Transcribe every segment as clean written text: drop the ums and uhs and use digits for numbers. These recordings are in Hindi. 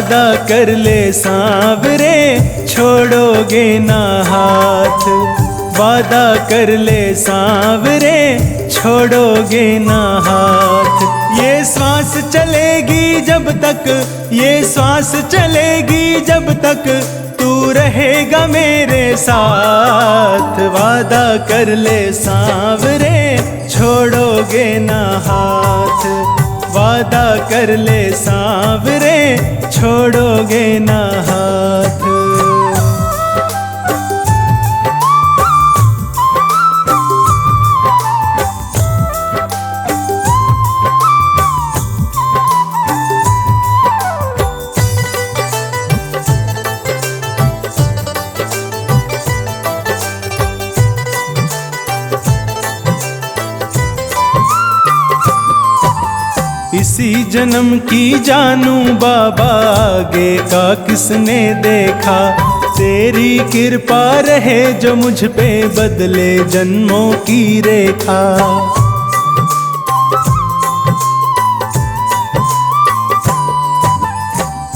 वादा कर ले सांवरे छोड़ोगे ना हाथ, वादा कर ले सांवरे छोड़ोगे ना हाथ। ये श्वास चलेगी जब तक, ये श्वास चलेगी जब तक तू रहेगा मेरे साथ। वादा कर ले सांवरे छोड़ोगे ना हाथ, वादा कर ले सांवरे छोड़ोगे ना हाथ। इसी जन्म की जानू बाबा, आगे का किसने देखा। तेरी कृपा रहे जो मुझ पे, बदले जन्मों की रेखा।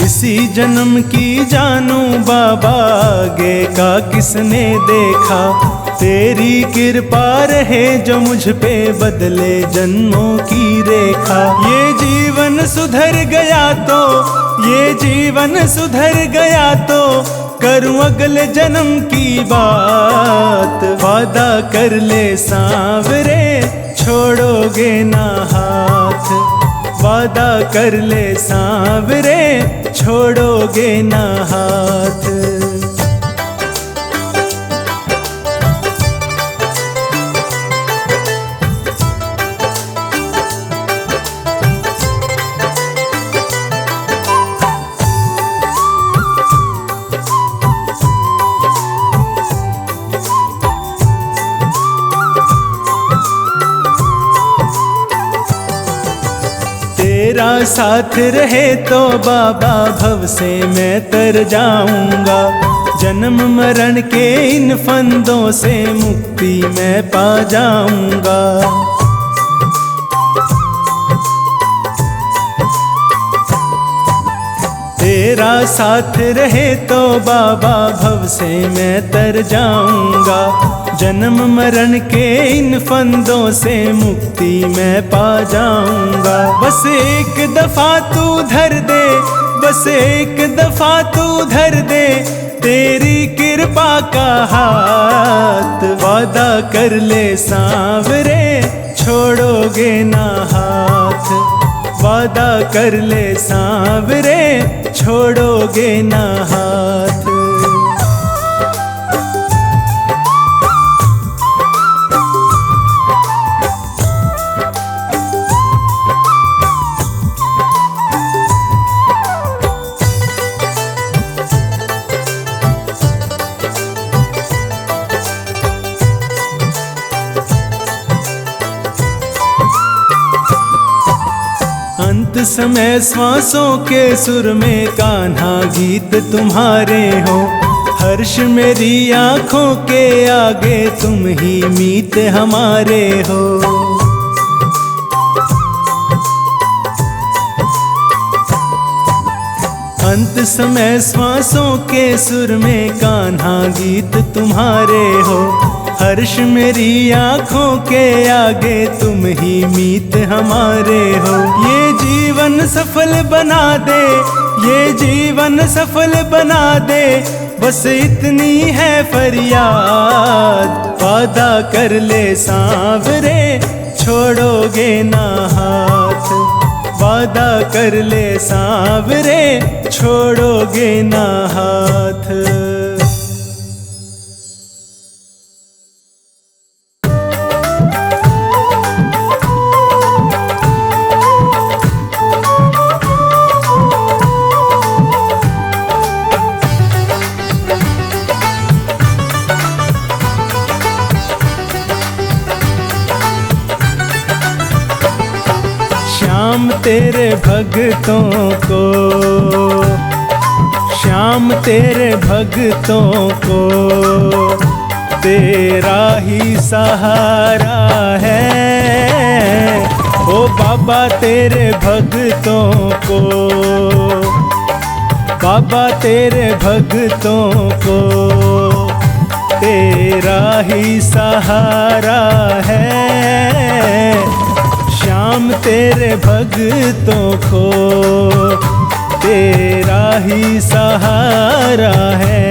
इसी जन्म की जानू बाबा, आगे का किसने देखा। तेरी कृपा रहे जो मुझ पे, बदले जन्मों की रेखा। ये जीवन सुधर गया तो, ये जीवन सुधर गया तो करूं अगले जन्म की बात। वादा कर ले सांवरे छोड़ोगे ना हाथ, वादा कर ले सांवरे छोड़ोगे ना हाथ। तेरा साथ रहे तो बाबा भव से मैं तर जाऊंगा। जन्म मरण के इन फंदों से मुक्ति मैं पा जाऊंगा। तेरा साथ रहे तो बाबा भव से मैं तर जाऊंगा। जन्म मरण के इन फंदों से मुक्ति मैं पा जाऊंगा। बस एक दफा तू धर दे, बस एक दफा तू धर दे तेरी कृपा का हाथ। वादा कर ले सांवरे छोड़ोगे ना हाथ, वादा कर ले सांवरे छोड़ोगे ना हाथ। अंत समय श्वासों के सुर में कान्हा गीत तुम्हारे हो। हर्ष मेरी आँखों के आगे तुम ही मीत हमारे हो। अंत समय श्वासों के सुर में कान्हा गीत तुम्हारे हो। हर्ष मेरी आँखों के आगे तुम ही मीत हमारे हो। ये जीवन सफल बना दे, ये जीवन सफल बना दे, बस इतनी है फरियाद। वादा कर ले सांवरे छोड़ोगे ना हाथ, वादा कर ले सांवरे छोड़ोगे ना हाथ। श्याम तेरे भक्तों को, श्याम तेरे भक्तों को तेरा ही सहारा है। ओ बाबा तेरे भक्तों को बाबा तेरे भक्तों को तेरा ही सहारा है। श्याम तेरे भक्तों को तेरा ही सहारा है।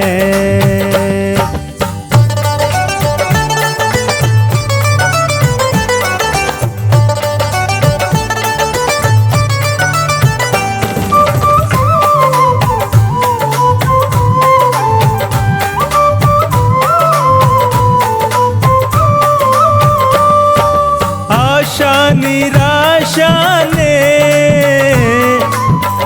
निराशा ने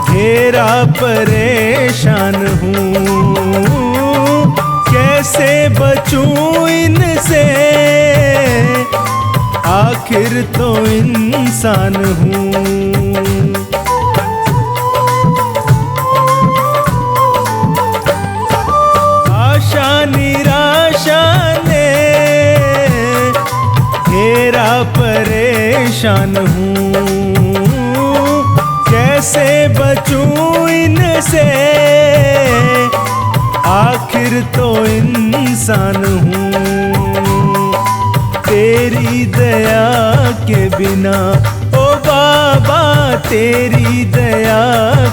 घेरा, परेशान हूँ, कैसे बचूं इनसे, आखिर तो इंसान हूँ। आशा निराशा ने घेरा, परेशान हूँ, कैसे बचूं इनसे, आखिर तो इंसान हूँ। तेरी दया के बिना ओ बाबा, तेरी दया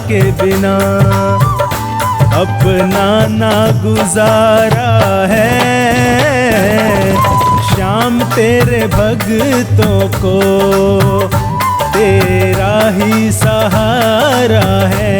के बिना अपना ना गुजारा है। श्याम तेरे भक्तों को तेरा ही सहारा है।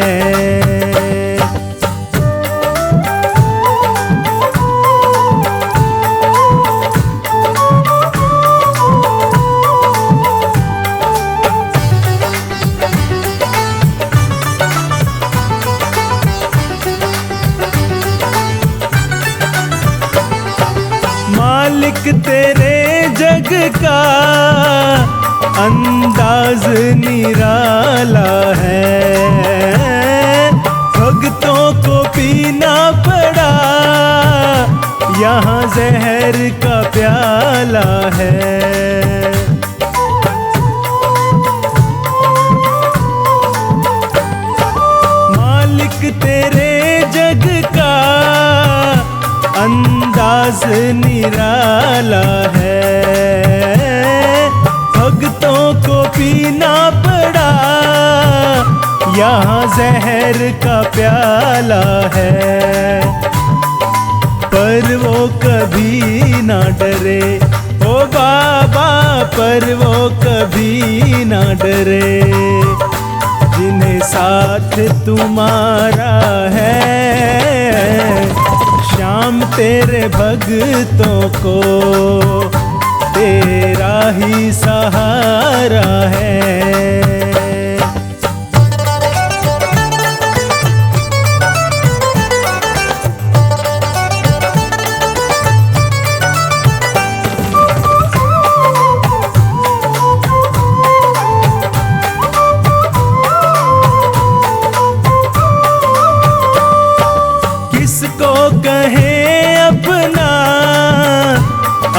मालिक तेरे जग का अंदाज निराला है। भक्तों को पीना पड़ा यहाँ जहर का प्याला है। मालिक तेरे जग का अंदाज निराला है। भक्तों को पीना पड़ा यहाँ जहर का प्याला है। पर वो कभी ना डरे ओ बाबा, पर वो कभी ना डरे, जिन्हें साथ तुम्हारा है। श्याम तेरे भक्तों को तेरा ही सहारा है। किसको कहें अपना,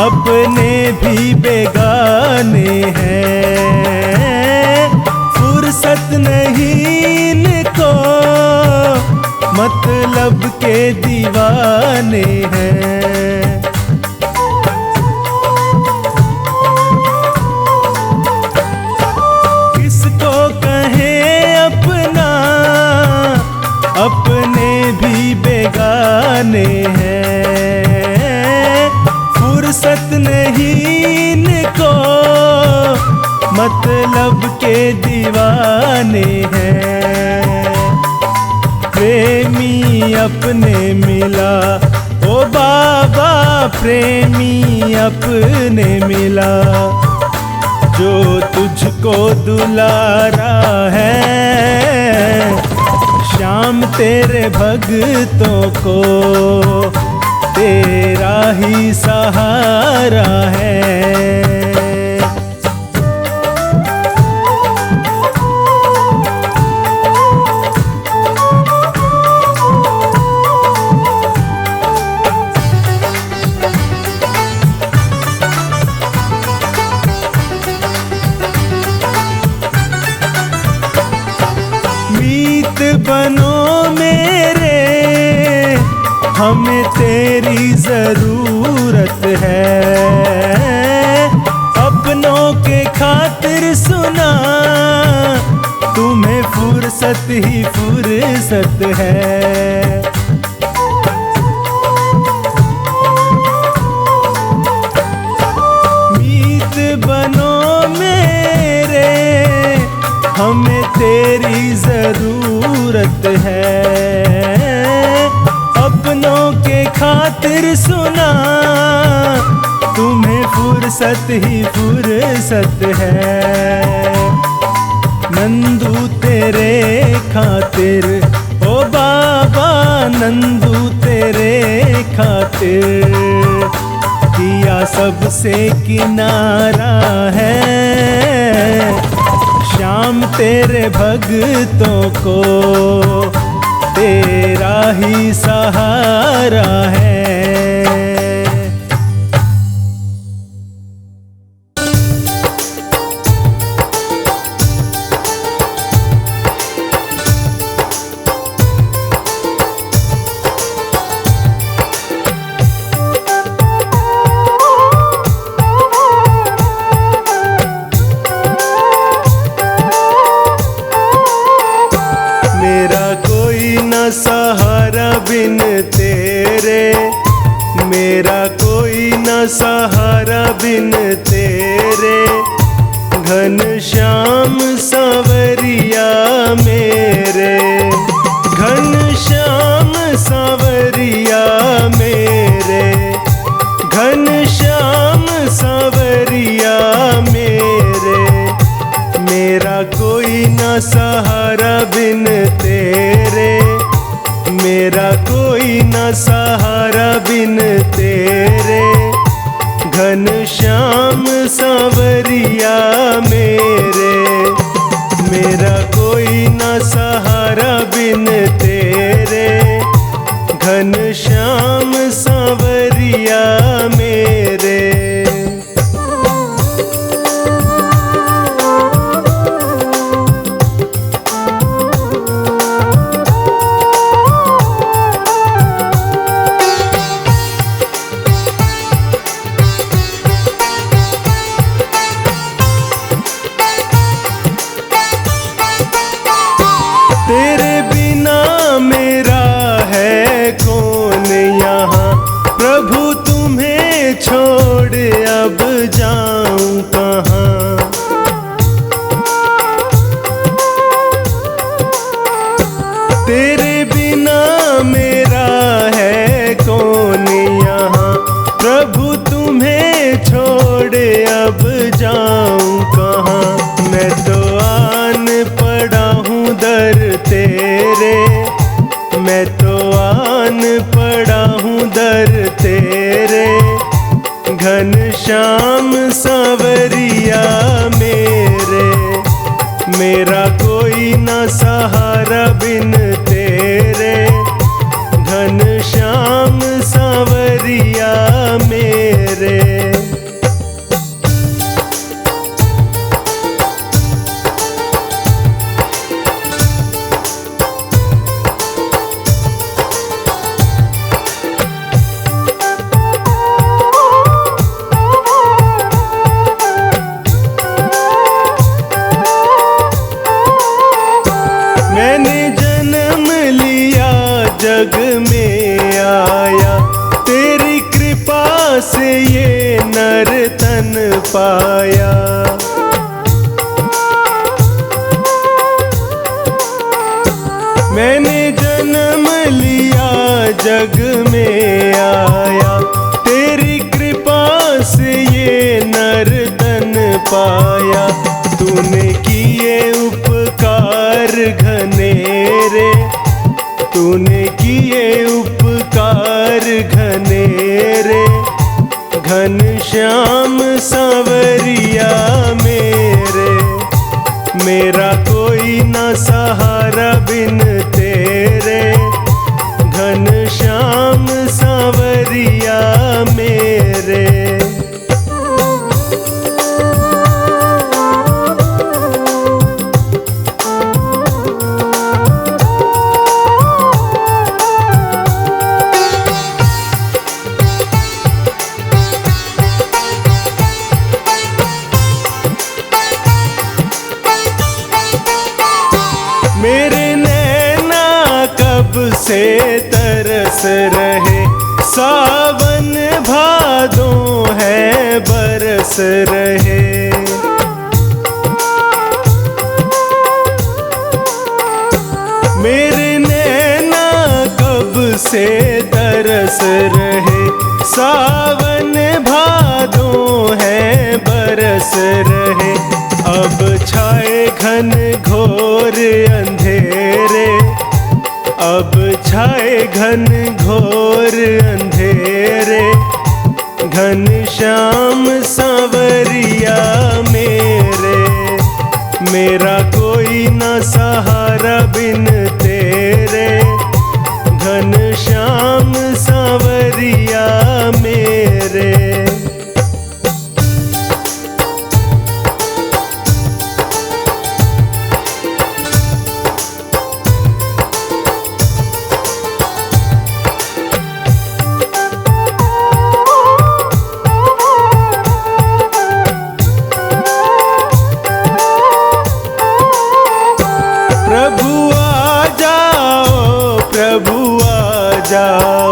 अपने भी बेगाने हैं। फुर्सत नहीं इनको, मतलब के दीवाने हैं। किसको कहें अपना, अपने भी बेगाने हैं। फुर्सत नहीं इनको, मतलब के दीवाने हैं। प्रेमी अपने मिला ओ बाबा, प्रेमी अपने मिला, जो तुझको दुलारा है। श्याम तेरे भक्तों को तेरा ही सहारा है। मीत बनो मेरे जरूरत है। अपनों के खातिर सुना, तुम्हें फुर्सत ही फुर्सत है। मीत बनो मेरे, हमें तेरी जरूरत है। अपनों के खातिर सुना, तुम्हें फुर्सत ही फुर्सत है। नंदू तेरे खातिर, ओ बाबा नंदू तेरे खातिर, किया सबसे किनारा है। श्याम तेरे भक्तों को तेरा ही सहारा है। सहारा बिन तेरे, मेरा कोई न सहारा बिन तेरे। घनश्याम सांवरिया मेरे, घनश्याम सांवरिया मेरे, घनश्याम सांवरिया मेरे। मेरा कोई न सहारा बिन तेरे, मेरा कोई न सहारा बिन तेरे। घनश्याम सांवरिया मेरे, मेरा कोई न सहारा बिन तेरे। घनश्याम सांवरिया मेरे। तेरे बिना मेरा है कौन यहाँ, प्रभु तुम्हें छोड़ अब जाऊं कहाँ। तेरे बिना मेरा है कौन यहाँ, प्रभु तुम्हें छोड़ अब जाऊं कहाँ। मैं तो आन पड़ा हूँ दर तेरे, मैं तो आन पड़ा हूँ दर तेरे। घनश्याम सांवरिया मेरे, मेरा कोई न सहारा बिन तेरे। घनश्याम सांवरिया मेरे। मैंने जन्म लिया जग में आया, तेरी कृपा से ये नर तन पाया। मैंने जन्म लिया जग में आया, तेरी कृपा से ये नर तन पाया। तूने किए उपकार घनेरे, तूने किए उपकार घनेरे। घनश्याम सांवरिया मेरे, मेरा कोई न सहारा बिन तेरे। घनश्याम सांवरिया मेरे। बरस रहे, सावन भादों है बरस रहे। मेरे नैना कब से तरस रहे, सावन भादों है बरस रहे। अब छाए घन घोर अंधेरे, अब छाए घन घोर अंधेरे, घन श्याम सांवरिया मेरे, मेरा कोई न सहारा बिन तेरे, घन श्याम सांवरिया मेरे। प्रभु आ जाओ, प्रभु आ जाओ,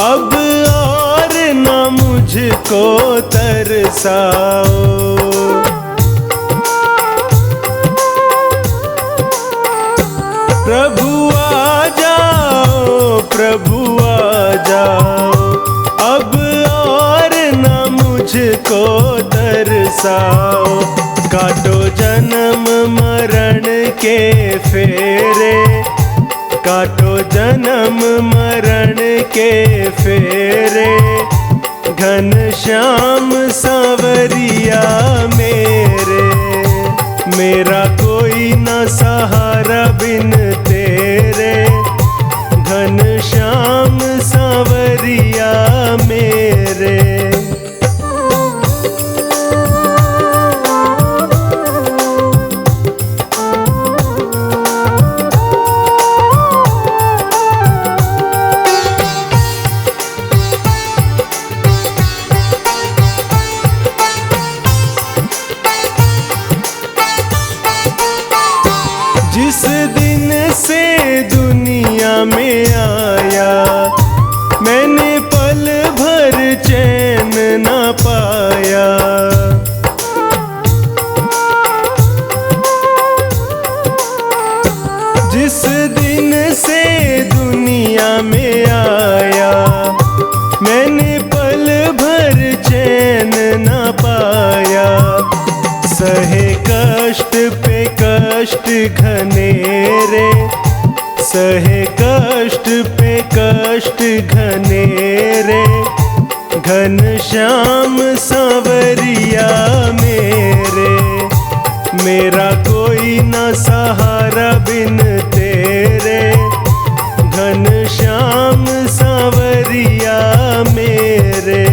अब और न मुझको तरसाओ। प्रभु आ जाओ, प्रभु आ जाओ, अब और न मुझको तरसाओ। काटो जन्म मरण के फेरे, काटो जन्म मरण के फेरे, घन श्याम सांवरिया मेरे, मेरा कोई न सहारा बिन तेरे, घन श्याम सांवरिया मेरे। जिस दिन से दुनिया में आया, मैंने पल भर चैन न पाया। जिस दिन से दुनिया में आया, मैंने पल भर चैन न पाया। सहे कष्ट पे कष्ट घनेरे, सहे कष्ट पे कष्ट घनेरे, घन श्याम सांवरिया मेरे, मेरा कोई न सहारा बिन तेरे, घन श्याम सांवरिया मेरे।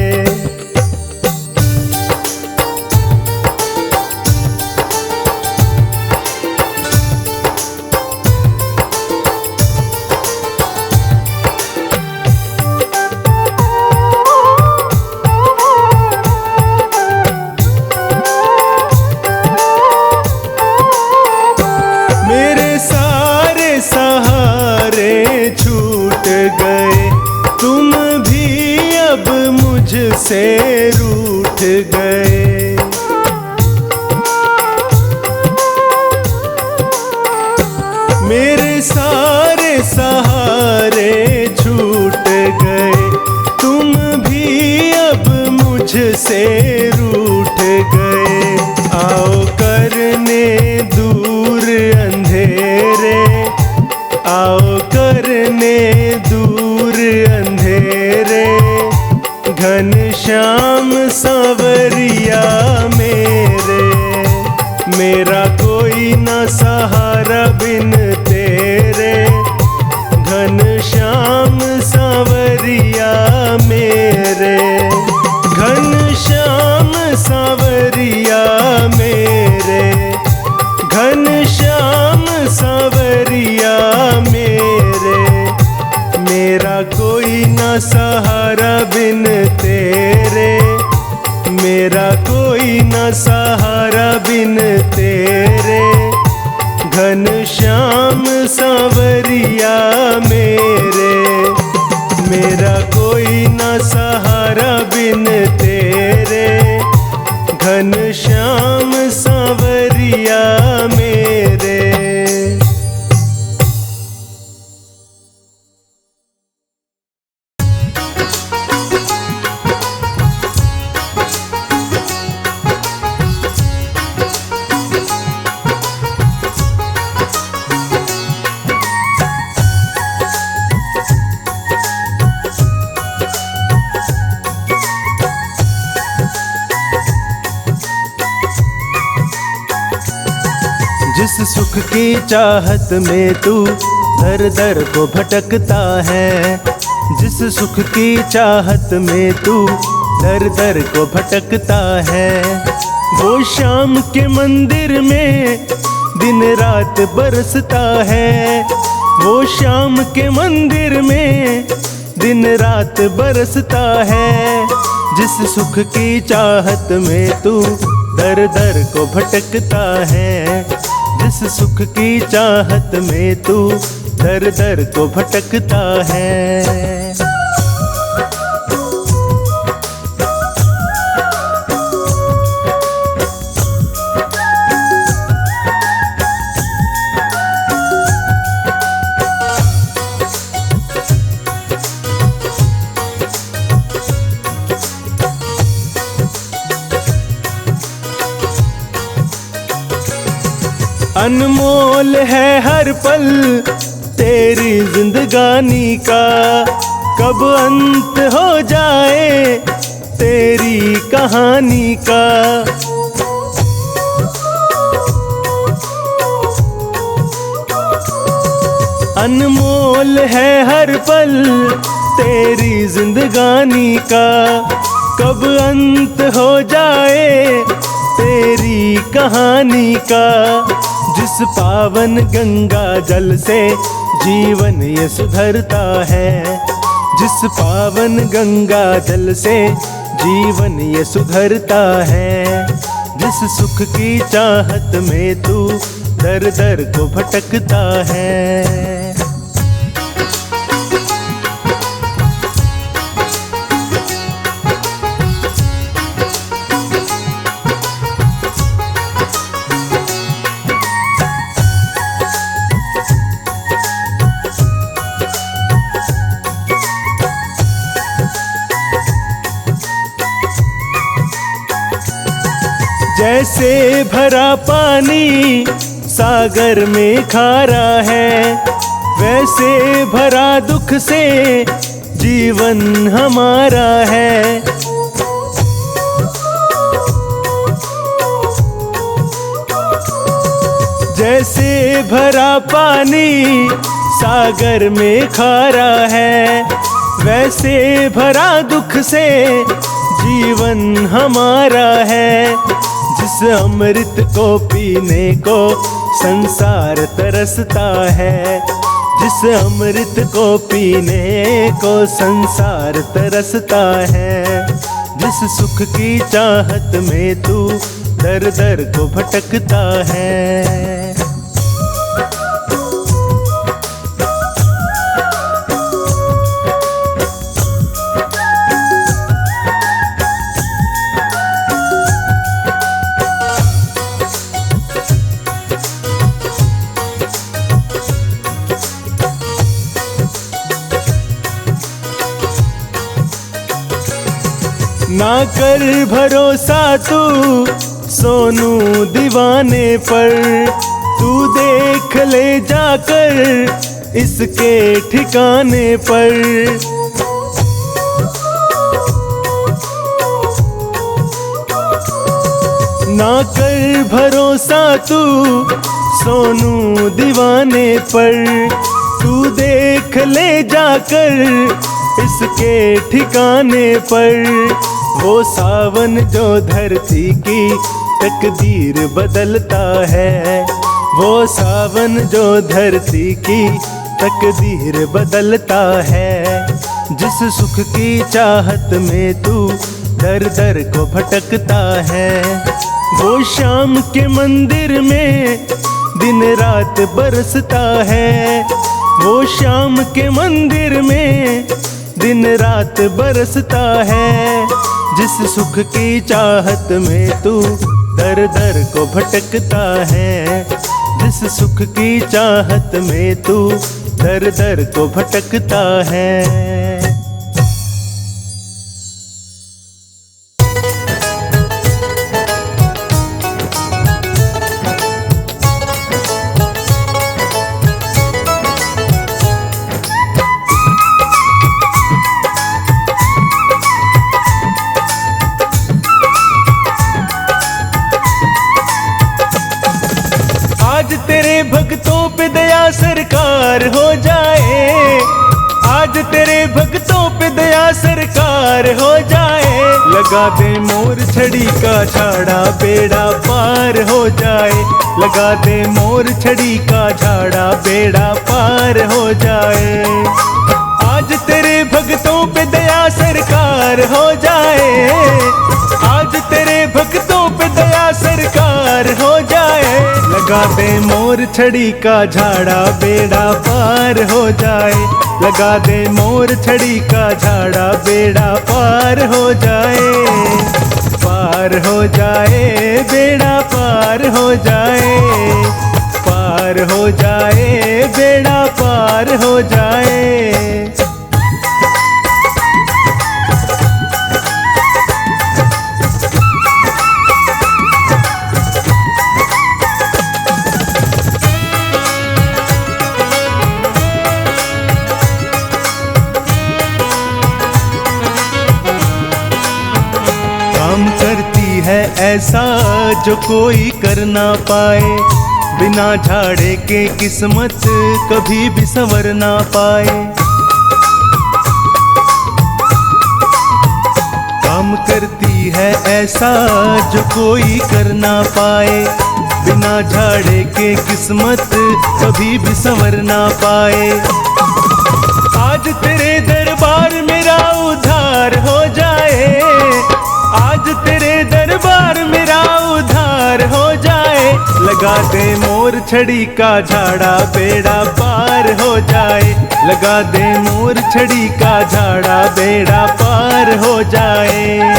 छूट गए, तुम भी अब मुझसे रूठ गए। मेरे सारे सहारे छूट गए, तुम भी अब मुझसे रूठ गए। आओ करने दूर अंधेरे, आओ करने दूर अंधेरे, घन श्याम सांवरिया मेरे, मेरा कोई न सहारा बिन तेरे, घन श्याम सांवरिया मेरे, घन श्याम सांवरिया मेरे, घन श्याम सांवरिया मेरे, मेरा कोई न सहारा बिन तेरे, मेरा कोई न सहारा बिन तेरे, घन श्याम सांवरिया मेरे, तेरे, घनश्याम सांवरिया मेरे। जिस सुख की चाहत में तू दर दर को भटकता है, जिस सुख की चाहत में तू दर दर को भटकता है, वो श्याम के मंदिर में दिन रात बरसता है, वो श्याम के मंदिर में दिन रात बरसता है। जिस सुख की चाहत में तू दर दर को भटकता है, जिस सुख की चाहत में तू दर दर को भटकता है। अनमोल है हर पल तेरी जिंदगानी का, कब अंत हो जाए तेरी कहानी का। अनमोल है हर पल तेरी जिंदगानी का, कब अंत हो जाए तेरी कहानी का। जिस पावन गंगा जल से जीवन ये सुधरता है, जिस पावन गंगा जल से जीवन ये सुधरता है, जिस सुख की चाहत में तू दर दर को भटकता है। जैसे भरा पानी सागर में खारा है, वैसे भरा दुख से जीवन हमारा है। जैसे भरा पानी सागर में खारा है, वैसे भरा दुख से जीवन हमारा है। जिस अमृत को पीने को संसार तरसता है, जिस अमृत को पीने को संसार तरसता है, जिस सुख की चाहत में तू दर दर को भटकता है। ना कर भरोसा तू सोनू दीवाने पर, तू देख ले जाकर इसके ठिकाने पर। ना कर भरोसा तू सोनू दीवाने पर, तू देख ले जाकर इसके ठिकाने पर। वो सावन जो धरती की तकदीर बदलता है, वो सावन जो धरती की तकदीर बदलता है। जिस सुख की चाहत में तू दर दर को भटकता है, वो श्याम के मंदिर में दिन रात बरसता है, वो श्याम के मंदिर में दिन रात बरसता है। जिस सुख की चाहत में तू दर दर को भटकता है, जिस सुख की चाहत में तू दर दर को भटकता है। आज तेरे भक्तों पे दया सरकार हो जाए, आज तेरे भक्तों पे दया सरकार हो जाए। लगा दे मोर छड़ी का झाड़ा बेड़ा पार हो जाए, लगा दे मोर छड़ी का झाड़ा बेड़ा पार हो जाए। आज तेरे भक्तों पे दया सरकार हो जाए, आज तेरे भक्तों पे दया सरकार हो जाए। लगा दे मोर छड़ी का झाड़ा बेड़ा पार हो जाए, लगा दे मोर छड़ी का झाड़ा बेड़ा पार हो जाए। पार हो जाए बेड़ा पार हो जाए, पार हो जाए बेड़ा पार हो जाए। काम करती है ऐसा जो कोई कर ना पाए, बिना झाड़े के किस्मत कभी भी संवर ना पाए। काम करती है ऐसा जो कोई कर ना पाए, बिना झाड़े के किस्मत कभी भी संवर ना पाए। आज तेरे दरबार मेरा उद्धार हो जाए, आज तेरे दरबार मेरा उद्धार हो जाए। लगा दे मोर छड़ी का झाड़ा बेड़ा पार हो जाए, लगा दे मोर छड़ी का झाड़ा बेड़ा पार हो जाए।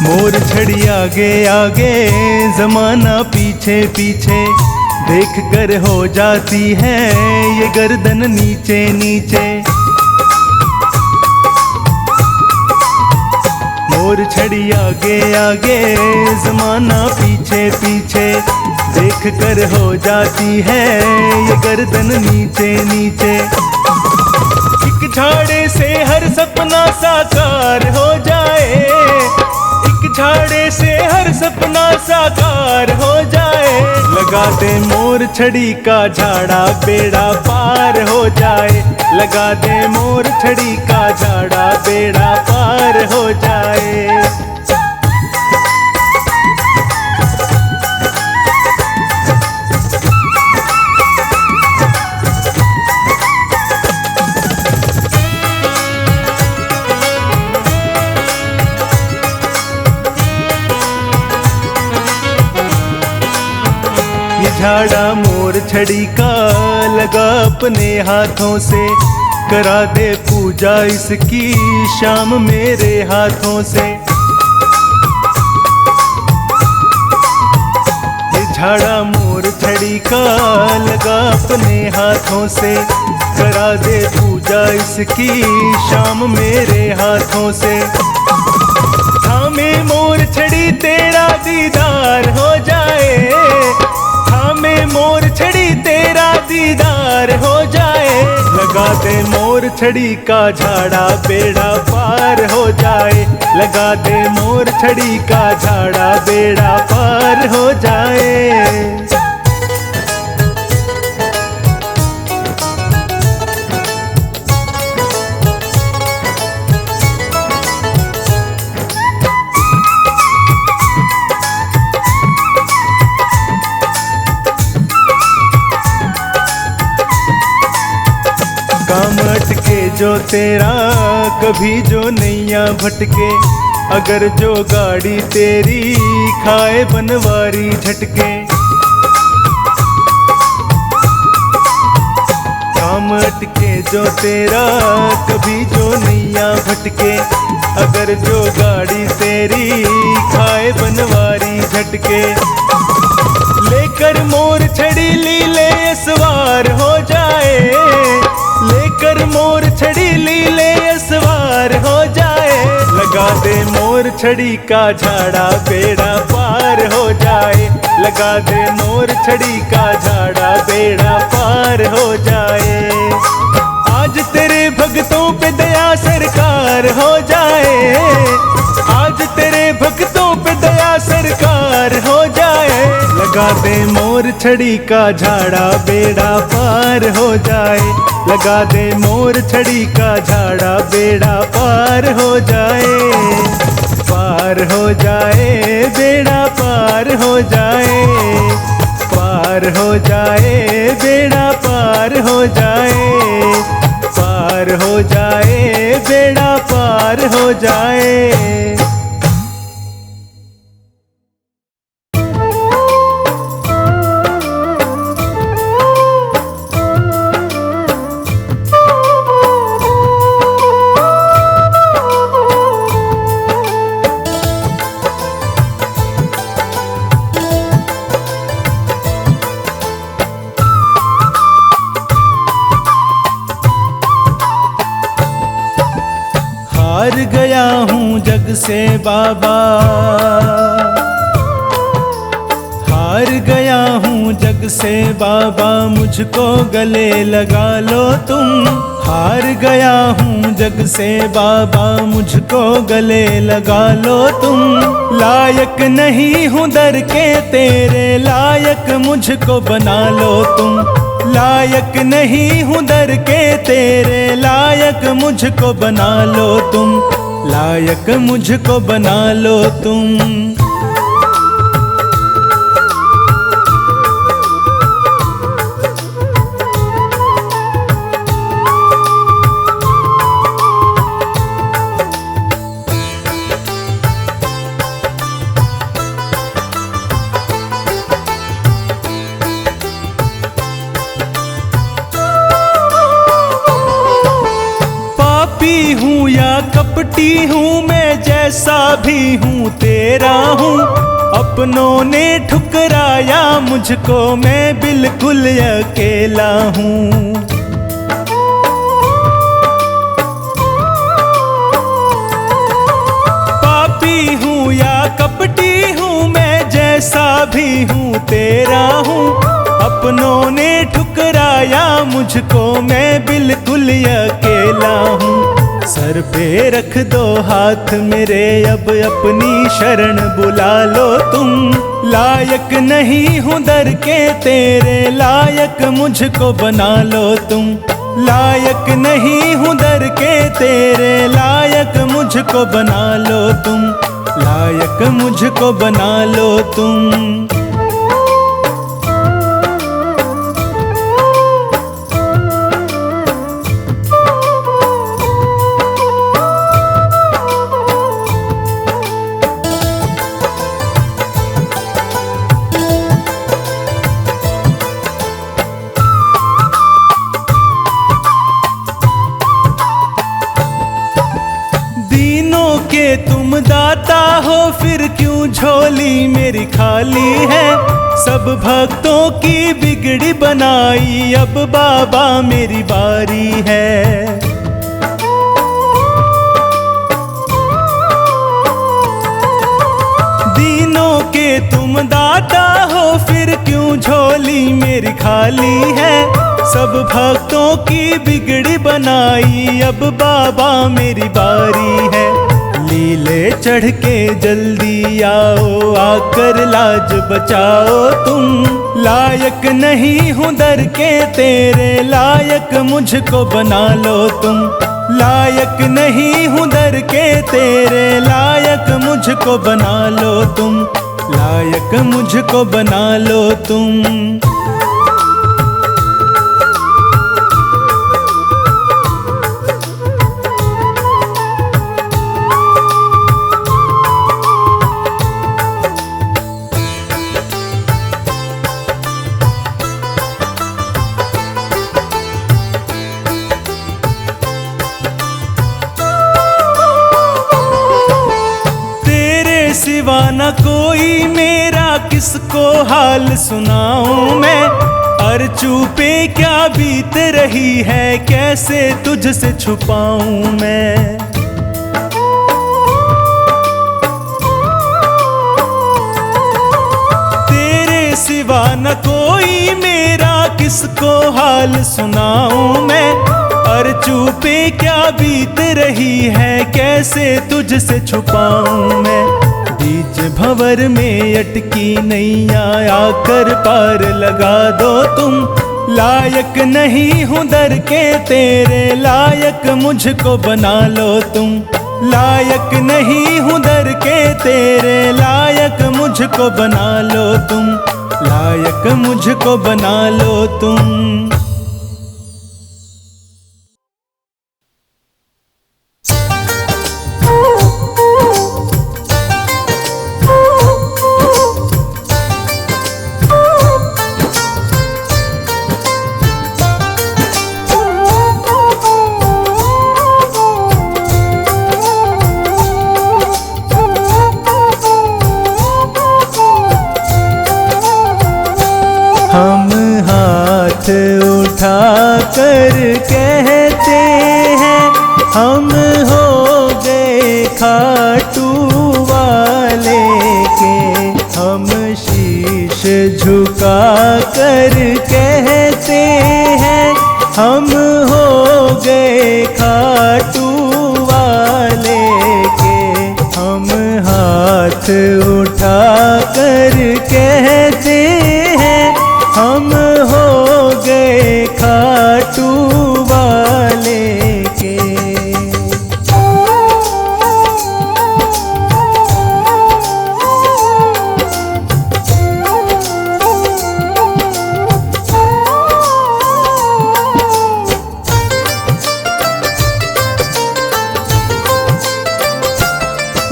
मोर छड़ी आगे आगे जमाना पीछे पीछे, देख कर हो जाती है ये गर्दन नीचे नीचे। मोर छड़ी आगे आगे जमाना पीछे पीछे, देख कर हो जाती है ये गर्दन नीचे नीचे। एक झाड़े से हर सपना साकार हो जाए, झाड़े से हर सपना साकार हो जाए। लगा दे मोर छड़ी का झाड़ा बेड़ा पार हो जाए, लगा दे मोर छड़ी का झाड़ा बेड़ा पार हो जाए। झाड़ा मोर छड़ी का लगा अपने हाथों से, करा दे पूजा इसकी शाम मेरे हाथों से। ये झाड़ा मोर छड़ी का लगा अपने हाथों से, करा दे पूजा इसकी शाम मेरे हाथों से। थामे मोर छड़ी तेरा दीदार हो जाए, थामे मोर छड़ी तेरा दीदार हो जाए। लगा दे मोर छड़ी का झाड़ा बेड़ा पार हो जाए, लगा दे मोर छड़ी का झाड़ा बेड़ा पार हो जाए। जो तेरा कभी जो नैया भटके, अगर जो गाड़ी तेरी खाए बनवारी झटके। काम अटके जो तेरा कभी जो नैया भटके, अगर जो गाड़ी तेरी खाए बनवारी झटके। लेकर मोर छड़ी लीले सवार हो जाए, लेकर मोर छड़ी लीले सवार हो जाए। लगा दे मोर छड़ी का झाड़ा बेड़ा पार हो जाए, लगा दे मोर छड़ी का झाड़ा बेड़ा पार हो जाए। आज तेरे भक्तों पे दया सरकार हो जाए, आज तेरे भक्तों पे दया सरकार हो जाए। लगा दे मोर छड़ी का झाड़ा बेड़ा पार हो जाए, लगा दे मोर छड़ी का झाड़ा बेड़ा पार हो जाए। पार हो जाए बेड़ा पार हो जाए, पार हो जाए बेड़ा पार हो जाए, पार हो जाए बेड़ा पार हो जाए। हार गया हूँ जग से बाबा, हार गया हूँ जग से बाबा, मुझको गले लगा लो तुम। हार गया हूँ जग से बाबा, मुझको गले लगा लो तुम। लायक नहीं हूँ दर के तेरे, लायक मुझको बना लो तुम। लायक नहीं हूँ दर के तेरे, लायक मुझको बना लो तुम, लायक मुझको बना लो तुम। हूँ या कपटी हूँ मैं, जैसा भी हूँ तेरा हूँ। अपनों ने ठुकराया मुझको, मैं बिल्कुल अकेला हूँ। पापी हूँ या कपटी हूँ मैं, जैसा भी हूँ तेरा हूँ। अपनों ने ठुकराया मुझको, मैं बिल्कुल अकेला हूँ। सर पे रख दो हाथ मेरे, अब अपनी शरण बुला लो तुम। लायक नहीं हूँ दर के तेरे, लायक मुझको बना लो तुम। लायक नहीं हूँ दर के तेरे, लायक मुझको बना लो तुम। लायक मुझको बना लो तुम। के तुम दाता हो, फिर क्यों झोली मेरी खाली है। सब भक्तों की बिगड़ी बनाई, अब बाबा मेरी बारी है। दीनों के तुम दाता हो, फिर क्यों झोली मेरी खाली है। सब भक्तों की बिगड़ी बनाई, अब बाबा मेरी बारी है। लीले चढ़ के जल्दी आओ, आकर लाज बचाओ तुम। लायक नहीं हूँ दर के तेरे, लायक मुझको बना लो तुम। लायक नहीं हूँ दर के तेरे, लायक मुझको बना लो तुम। लायक मुझको बना लो तुम। सिवा न कोई मेरा, किसको हाल सुनाऊं मैं। अर्चू पे क्या बीत रही है, कैसे तुझसे छुपाऊं मैं। सिवा न कोई मेरा, किसको हाल सुनाऊं मैं। अर्चू पे क्या बीत रही है, कैसे तुझसे छुपाऊं मैं। बीच भंवर में अटकी नैया, आकर पार लगा दो तुम। लायक नहीं हूँ दर के तेरे, लायक मुझको बना लो तुम। लायक नहीं हूँ दर के तेरे, लायक मुझको बना लो तुम। लायक मुझको बना लो तुम। हम हाथ उठा कर कहते हैं, हम हो गए खाटू वाले के। हम शीश झुका कर कहते हैं, हम हो गए खाटू वाले के। हम हाथ उठा कर कहते हैं, हम हो गए खाटू वाले के।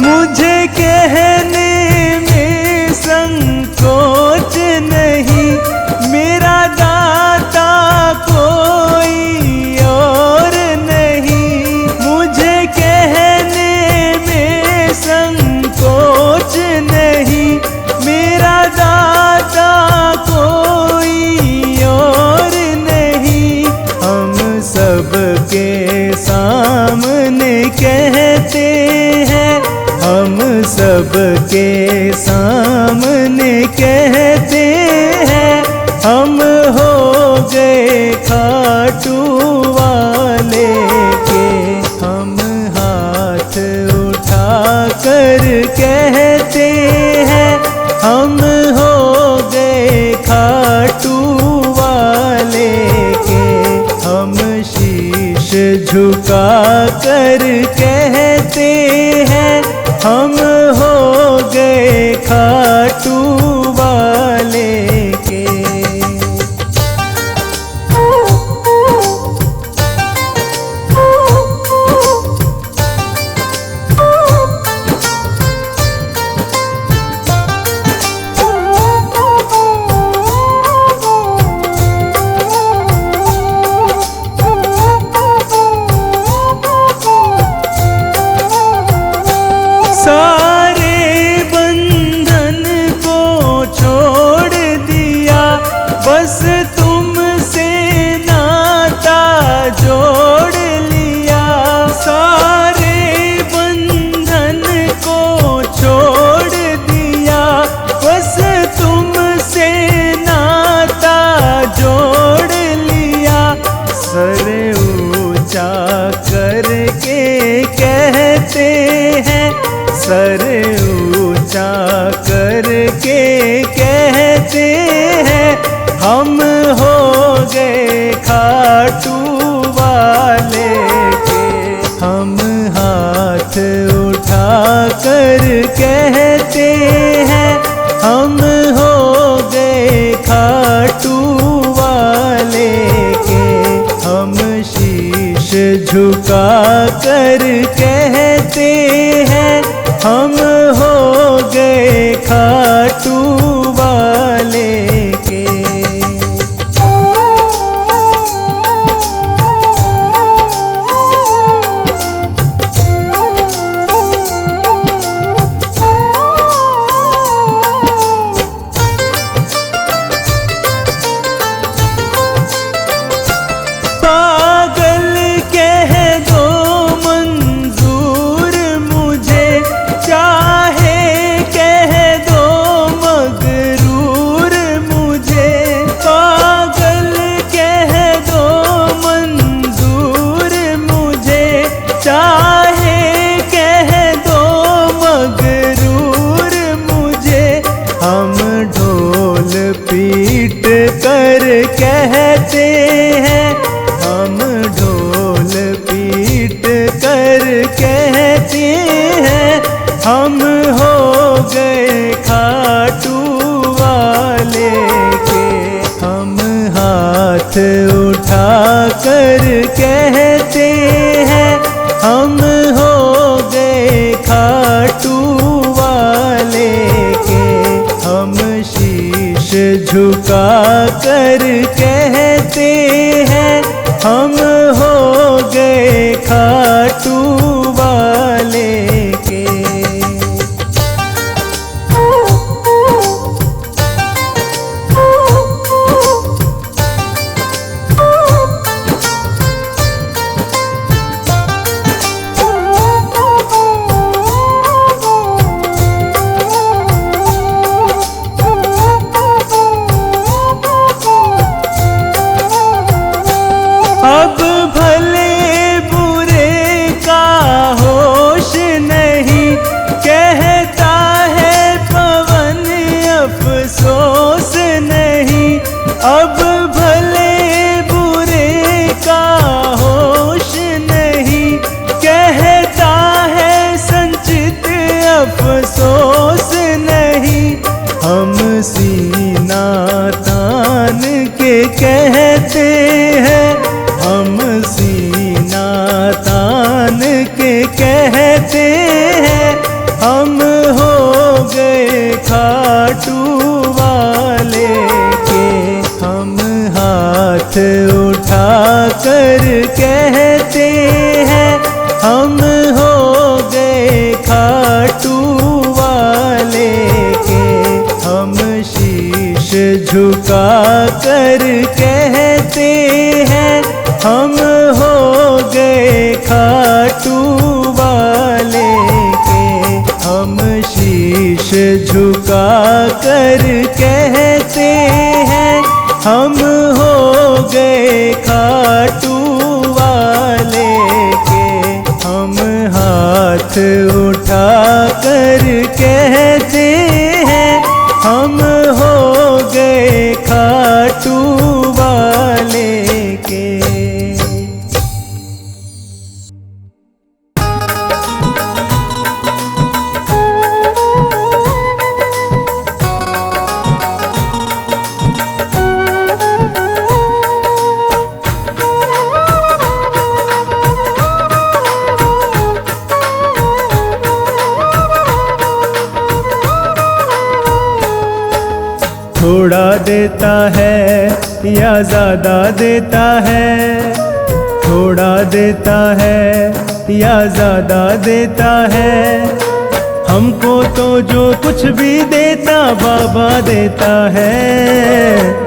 मुझे कहने में संकोच नहीं, मेरा दाता कोई और नहीं। मुझे कहने में संकोच नहीं, मेरा दाता कोई और नहीं। हम सबके सामने कहते हैं, हम सबके सामने कहते हैं, हम हो गए खाटू वाले के। हम हाथ उठा कर कहते हैं, हम हो गए खाटू वाले के। हम शीश झुका कर कहते हैं, हम हो गए खाटू वाले के। बस तुमसे नाता जोड़ लिया। सारे बंधन को छोड़ दिया, बस तुमसे नाता जोड़ लिया। सर ऊंचा करके कहते हैं, सर ऊंचा करके कहते हैं, हम हो गए खाटू वाले के। हम हाथ उठा कर कहते हैं, हम हो गए खाटू वाले के। हम शीश झुका कर कहते हैं, हम हो गए खाटू वाले के। चाहे कह दो मगरूर मुझे, हम ढोल पीट कर कहते हैं, हम ढोल पीट कर कहते हैं, हम हो गए खाटू वाले के। हम हाथ उठा कर कहते हैं, हम हो गए खाटू वाले के। हम शीश झुका कर कहते हैं, हम हो गए खाटू वाले के। अब भले बुरे का होश नहीं, कहता है पवन अफसोस नहीं। अब भले बुरे का होश नहीं, कहता है संचित अफसोस नहीं। हम सीना तान के कहते हैं, हम सीना तान के कहते हैं, हम हो गए खाटू वाले के। हम हाथ उठा कर कहते हैं, हम हो गए खाटू वाले के। हम शीश झुका कर कहते हैं, हम हो गए खाटू वाले के। हम शीश झुका कर कहते हैं, हम हो गए खाटू वाले के। हम हाथ उठा कर कहते हैं, हम हो गए खाटू वाले के। थोड़ा देता है या ज़्यादा देता है, थोड़ा देता है या ज़्यादा देता है। हमको तो जो कुछ भी देता बाबा देता है।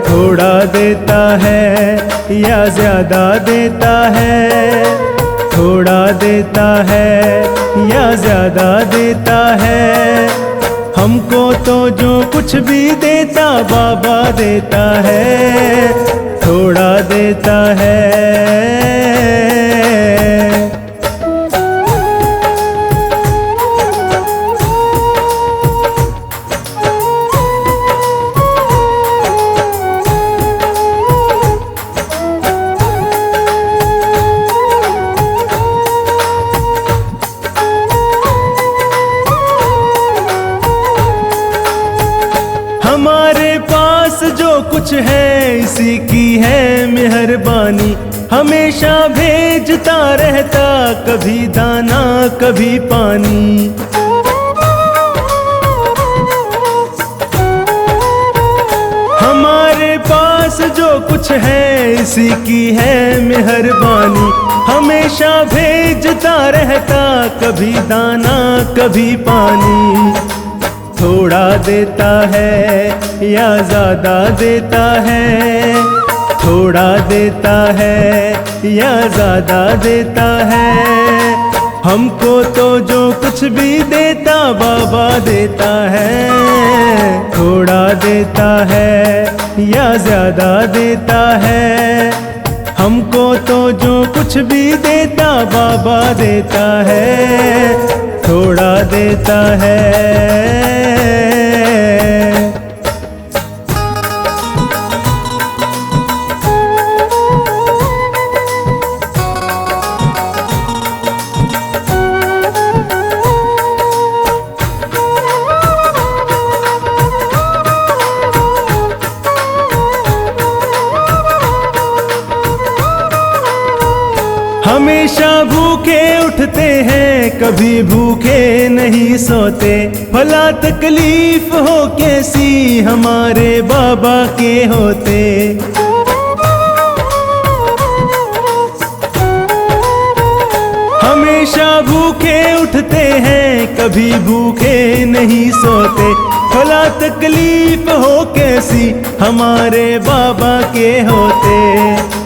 थोड़ा देता है या ज़्यादा देता है, थोड़ा देता है या ज़्यादा देता है। हमको तो जो कुछ भी देता बाबा देता है, थोड़ा देता है। हमारे पास जो कुछ है इसी की है मेहरबानी। हमेशा भेजता रहता, कभी दाना कभी पानी। हमारे पास जो कुछ है इसी की है मेहरबानी। हमेशा भेजता रहता, कभी दाना कभी पानी। थोड़ा देता है या ज़्यादा देता है, थोड़ा देता है या ज़्यादा देता है। हमको तो जो कुछ भी देता बाबा देता है। थोड़ा देता है या ज़्यादा देता है। हमको तो जो कुछ भी देता बाबा देता है, थोड़ा देता है। हमेशा भूखे उठते हैं, कभी भूखे नहीं सोते। भला तकलीफ हो कैसी हमारे बाबा के होते। हमेशा भूखे उठते हैं, कभी भूखे नहीं सोते। भला तकलीफ हो कैसी हमारे बाबा के होते।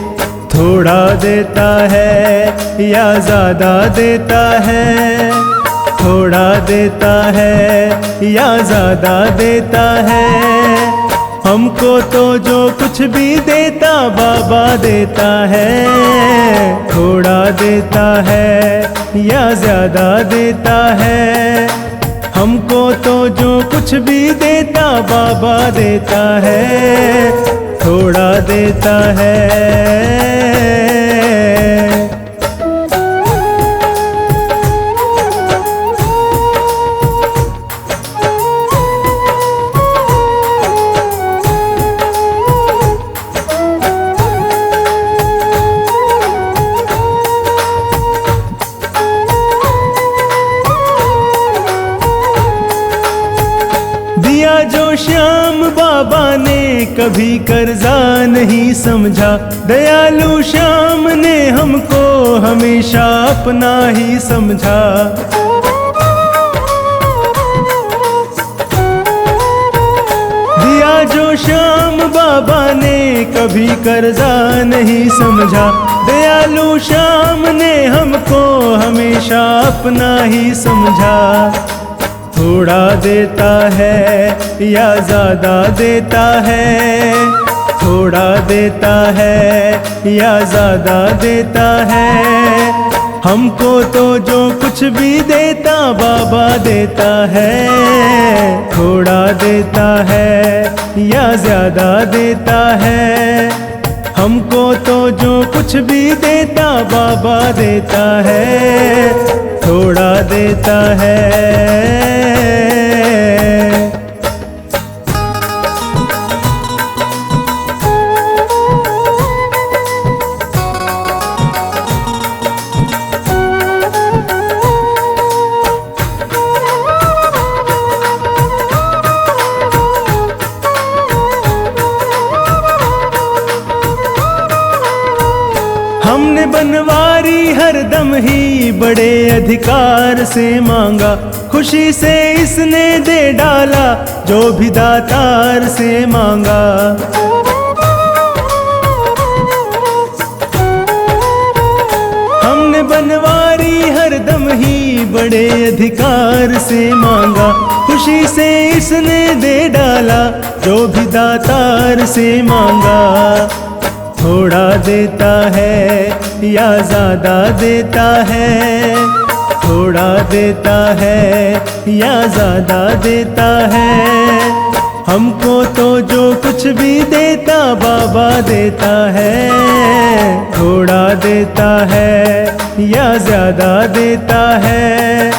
थोड़ा देता है या ज्यादा देता है, थोड़ा देता है या ज्यादा देता है। हमको तो जो कुछ भी देता बाबा देता है, थोड़ा देता है या ज्यादा देता है। हमको तो जो कुछ भी देता बाबा देता है, थोड़ा देता है। दिया जो श्याम बाबा ने कभी कर्जा नहीं समझा। दयालु श्याम ने हमको हमेशा अपना ही समझा। दिया जो श्याम बाबा ने कभी कर्जा नहीं समझा। दयालु श्याम ने हमको हमेशा अपना ही समझा। थोड़ा देता है या ज्यादा देता है, थोड़ा देता है या ज्यादा देता है। हमको तो जो कुछ भी देता बाबा देता है, थोड़ा देता है या ज्यादा देता है। हमको तो जो कुछ भी देता बाबा देता है, थोड़ा देता है। हमने बनवारी हरदम ही बड़े अधिकार से मांगा। खुशी से इसने दे डाला जो भी दातार से मांगा। हमने बनवारी हरदम ही बड़े अधिकार से मांगा। खुशी से इसने दे डाला जो भी दातार से मांगा। थोड़ा देता है या ज्यादा देता है, थोड़ा देता है या ज्यादा देता है। हमको तो जो कुछ भी देता बाबा देता है, थोड़ा देता है या ज्यादा देता है।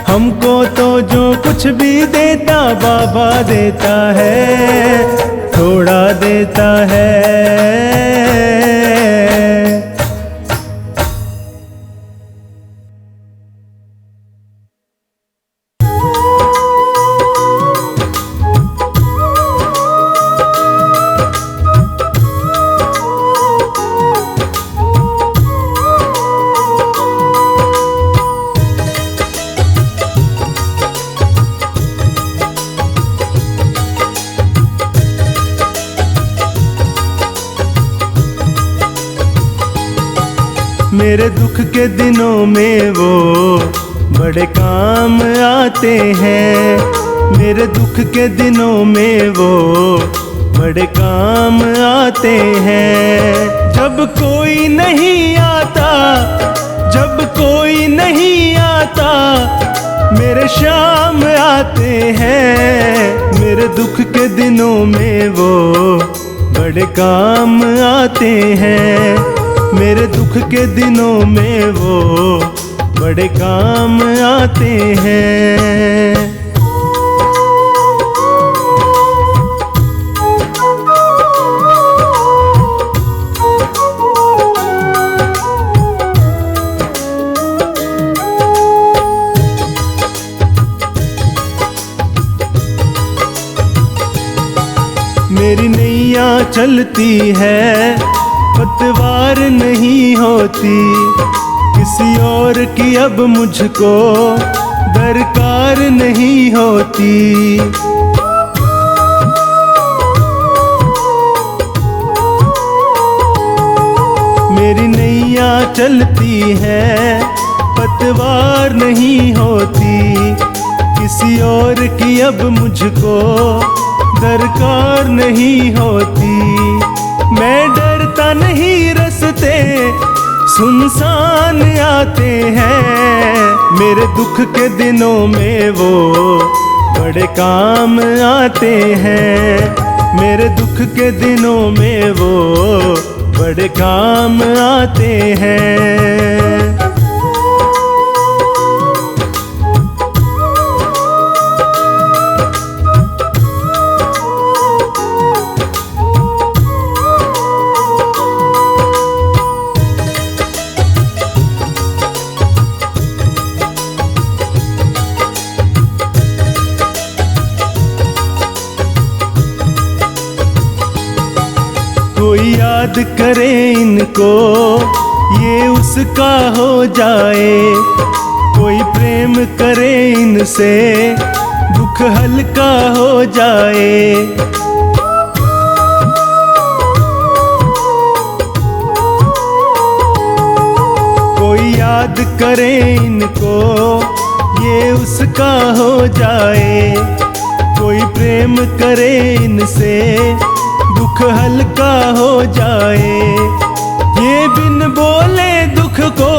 हमको तो जो कुछ भी देता बाबा देता है, थोड़ा देता है। मेरे दुख के दिनों में वो बड़े काम आते हैं। मेरे दुख के दिनों में वो बड़े काम आते हैं। जब कोई नहीं आता, जब कोई नहीं आता, मेरे शाम आते हैं। मेरे दुख के दिनों में वो बड़े काम आते हैं। मेरे दुख के दिनों में वो बड़े काम आते हैं। मेरी नैया चलती है, पतवार नहीं होती, किसी और की अब मुझको दरकार नहीं होती। मेरी नैया चलती है, पतवार नहीं होती, किसी और की अब मुझको दरकार नहीं होती। मैं डरता नहीं, रास्ते सुनसान आते हैं। मेरे दुख के दिनों में वो बड़े काम आते हैं। मेरे दुख के दिनों में वो बड़े काम आते हैं। कोई याद करे इनको, ये उसका हो जाए। कोई प्रेम करे इनसे, दुख हल्का हो जाए। कोई याद करे इनको, ये उसका हो जाए। कोई प्रेम करे इनसे, दुख हल्का हो जाए। ये बिन बोले दुख को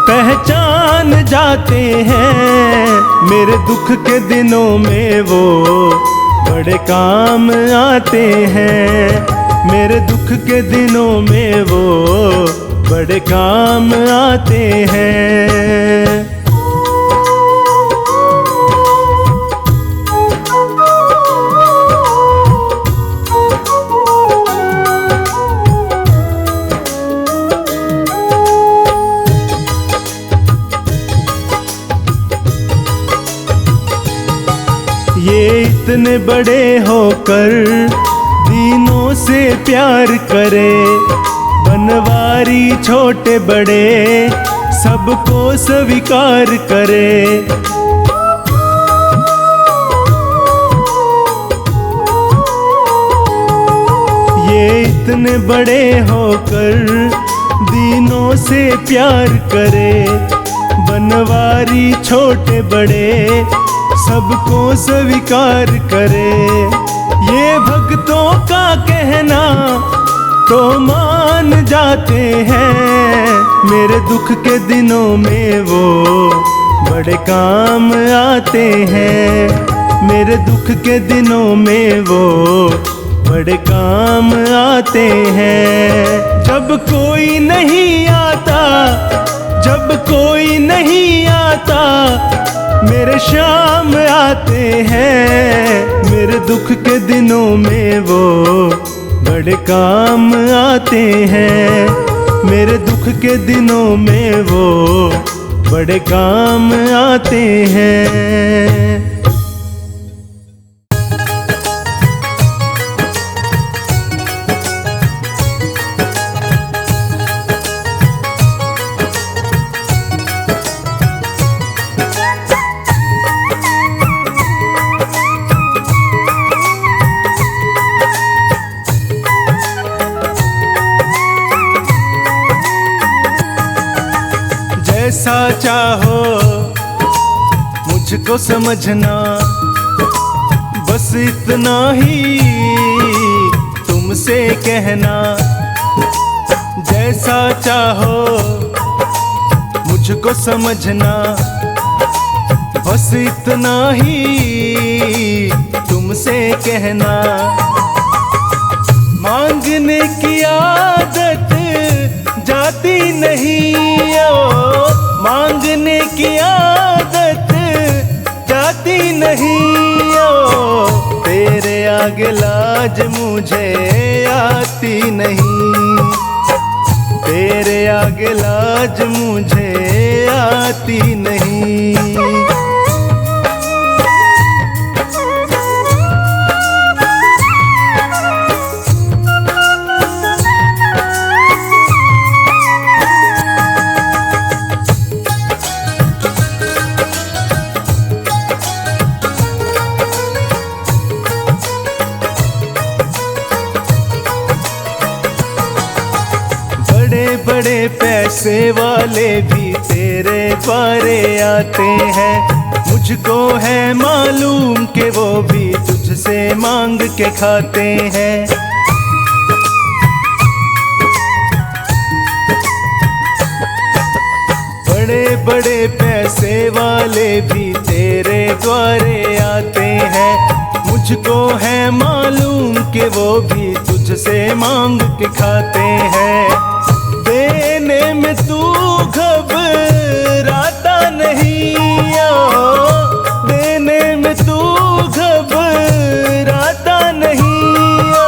पहचान जाते हैं। मेरे दुख के दिनों में वो बड़े काम आते हैं। मेरे दुख के दिनों में वो बड़े काम आते हैं। ये इतने बड़े होकर दीनों से प्यार करे। बनवारी छोटे बड़े सबको स्वीकार करे। ये इतने बड़े होकर दीनों से प्यार करे। बनवारी छोटे बड़े सबको स्वीकार करे। ये भक्तों का कहना तो मान जाते हैं। मेरे दुख के दिनों में वो बड़े काम आते हैं। मेरे दुख के दिनों में वो बड़े काम आते हैं। जब कोई नहीं आता, जब कोई नहीं आता, मेरे शाम आते हैं। मेरे दुख के दिनों में वो बड़े काम आते हैं। मेरे दुख के दिनों में वो बड़े काम आते हैं। जैसा चाहो मुझको समझना, बस इतना ही तुमसे कहना, जैसा चाहो मुझको समझना, बस इतना ही तुमसे कहना। मांगने की आदत जाती नहीं ओ, मांगने की आदत जाती नहीं ओ, तेरे आगे लाज मुझे आती नहीं, तेरे आगे लाज मुझे आती नहीं। बड़े पैसे वाले भी तेरे द्वारे आते हैं, मुझको है मालूम कि वो भी तुझसे मांग के खाते हैं। बड़े बड़े पैसे वाले भी तेरे द्वारे आते हैं, मुझको है मालूम कि वो भी तुझसे मांग के खाते हैं। देने में तू घबराता नहीं ओ, देने में तू घबराता नहीं ओ,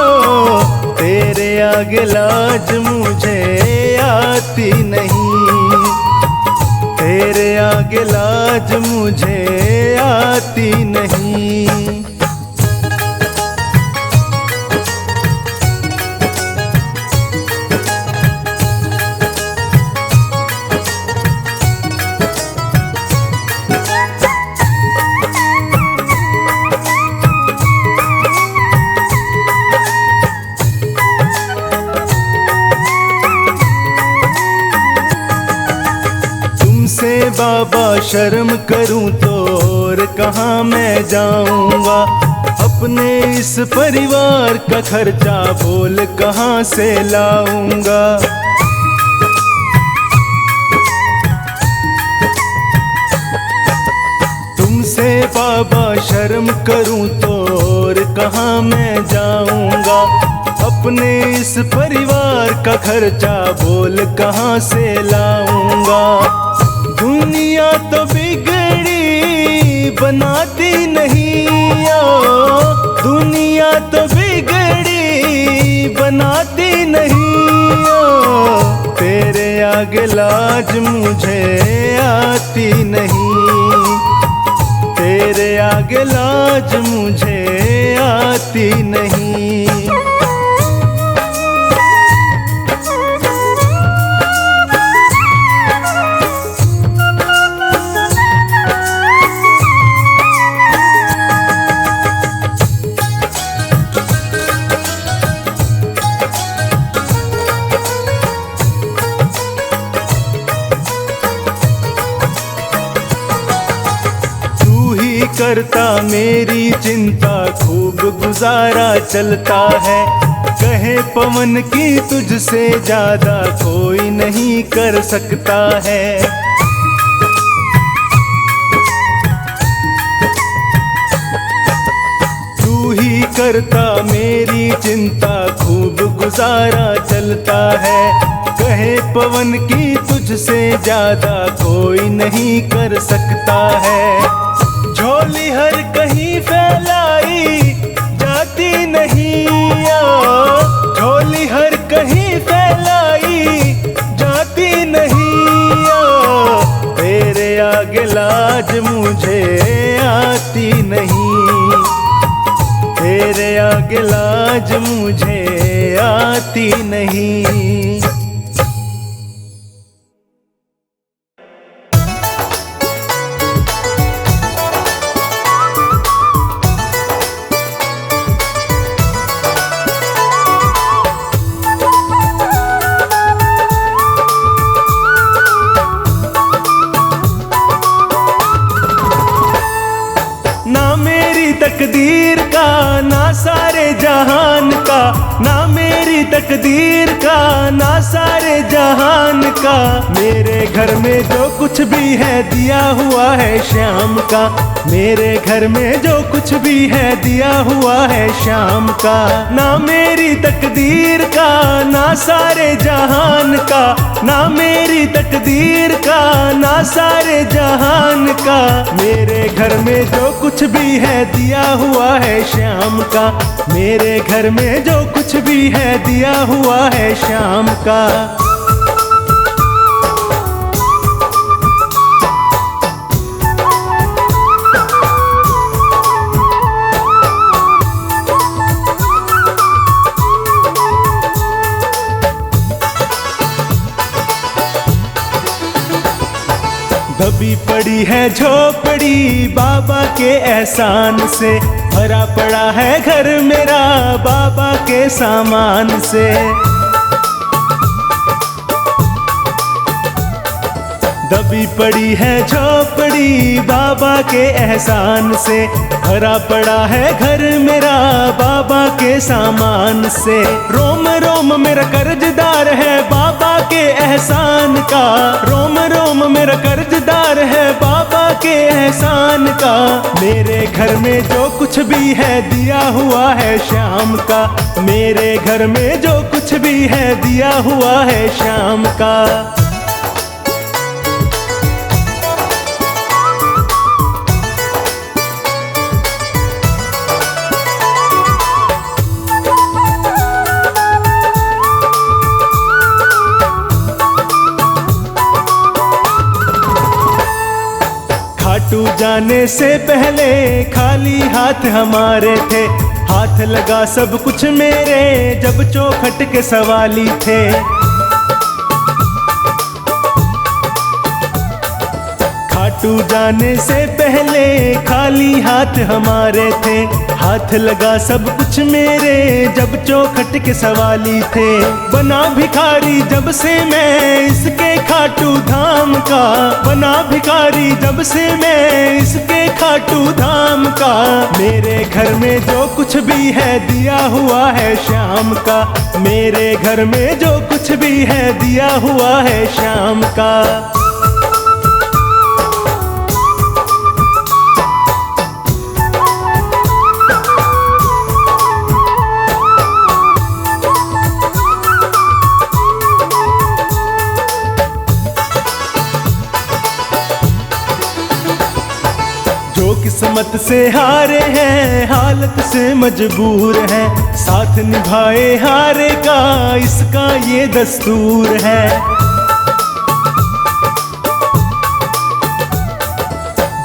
तेरे आगे लाज मुझे आती नहीं, तेरे आगे लाज मुझे आती नहीं। बाबा शर्म करूं तो और कहाँ मैं जाऊंगा, अपने इस परिवार का खर्चा बोल कहाँ से लाऊंगा। तुमसे बाबा शर्म करूं तो और कहाँ मैं जाऊंगा, अपने इस परिवार का खर्चा बोल कहाँ से लाऊंगा। दुनिया तो बिगड़ी बनाती नहीं ओ, दुनिया तो बिगड़ी बनाती नहीं ओ, तेरे आगे लाज मुझे आती नहीं, तेरे आगे लाज मुझे आती नहीं। करता मेरी चिंता खूब गुजारा चलता है, कहे पवन की तुझसे ज्यादा कोई नहीं कर सकता है। तू ही करता मेरी चिंता खूब गुजारा चलता है, कहे पवन की तुझसे ज्यादा कोई नहीं कर सकता है। झोली हर कहीं फैलाई जाती नहीं ओ, झोली हर कहीं फैलाई जाती नहीं ओ, तेरे आगे लाज मुझे आती नहीं, तेरे आगे लाज मुझे आती नहीं। तकदीर का ना सारे जहान का, ना मेरी तकदीर का ना सारे जहान का। मेरे घर में जो कुछ भी है दिया हुआ है श्याम का। मेरे घर में जो कुछ भी है दिया हुआ है श्याम का। ना मेरी तकदीर का ना सारे जहान का। ना मेरी तकदीर का ना सारे जहान का। मेरे घर में जो कुछ भी है दिया हुआ है श्याम का। मेरे घर में जो कुछ भी है दिया हुआ है श्याम का। दबी पड़ी है झोपड़ी बाबा के एहसान से। भरा पड़ा है घर मेरा बाबा के सामान से। दबी पड़ी है झोपड़ी बाबा के एहसान से। भरा पड़ा है घर मेरा बाबा के सामान से। रोम रोम मेरा कर्जदार है बाबा के एहसान का। रोम रोम मेरा कर्जदार है बाबा के एहसान का। मेरे घर में जो कुछ भी है दिया हुआ है श्याम का। मेरे घर में जो कुछ भी है दिया हुआ है श्याम का। खाटू जाने से पहले खाली हाथ हमारे थे। हाथ लगा सब कुछ मेरे जब चौखट के सवाली थे। खाटू जाने से पहले खाली हाथ हमारे थे। हाथ लगा सब कुछ मेरे जब चौखट के सवाली थे। बना भिखारी जब से मैं इसके खाटू धाम का। बना भिखारी जब से मैं इसके खाटू धाम का। मेरे घर में जो कुछ भी है दिया हुआ है श्याम का। मेरे घर में जो कुछ भी है दिया हुआ है श्याम का। किस्मत से हारे हैं हालत से मजबूर हैं। साथ निभाए हारे का इसका ये दस्तूर है।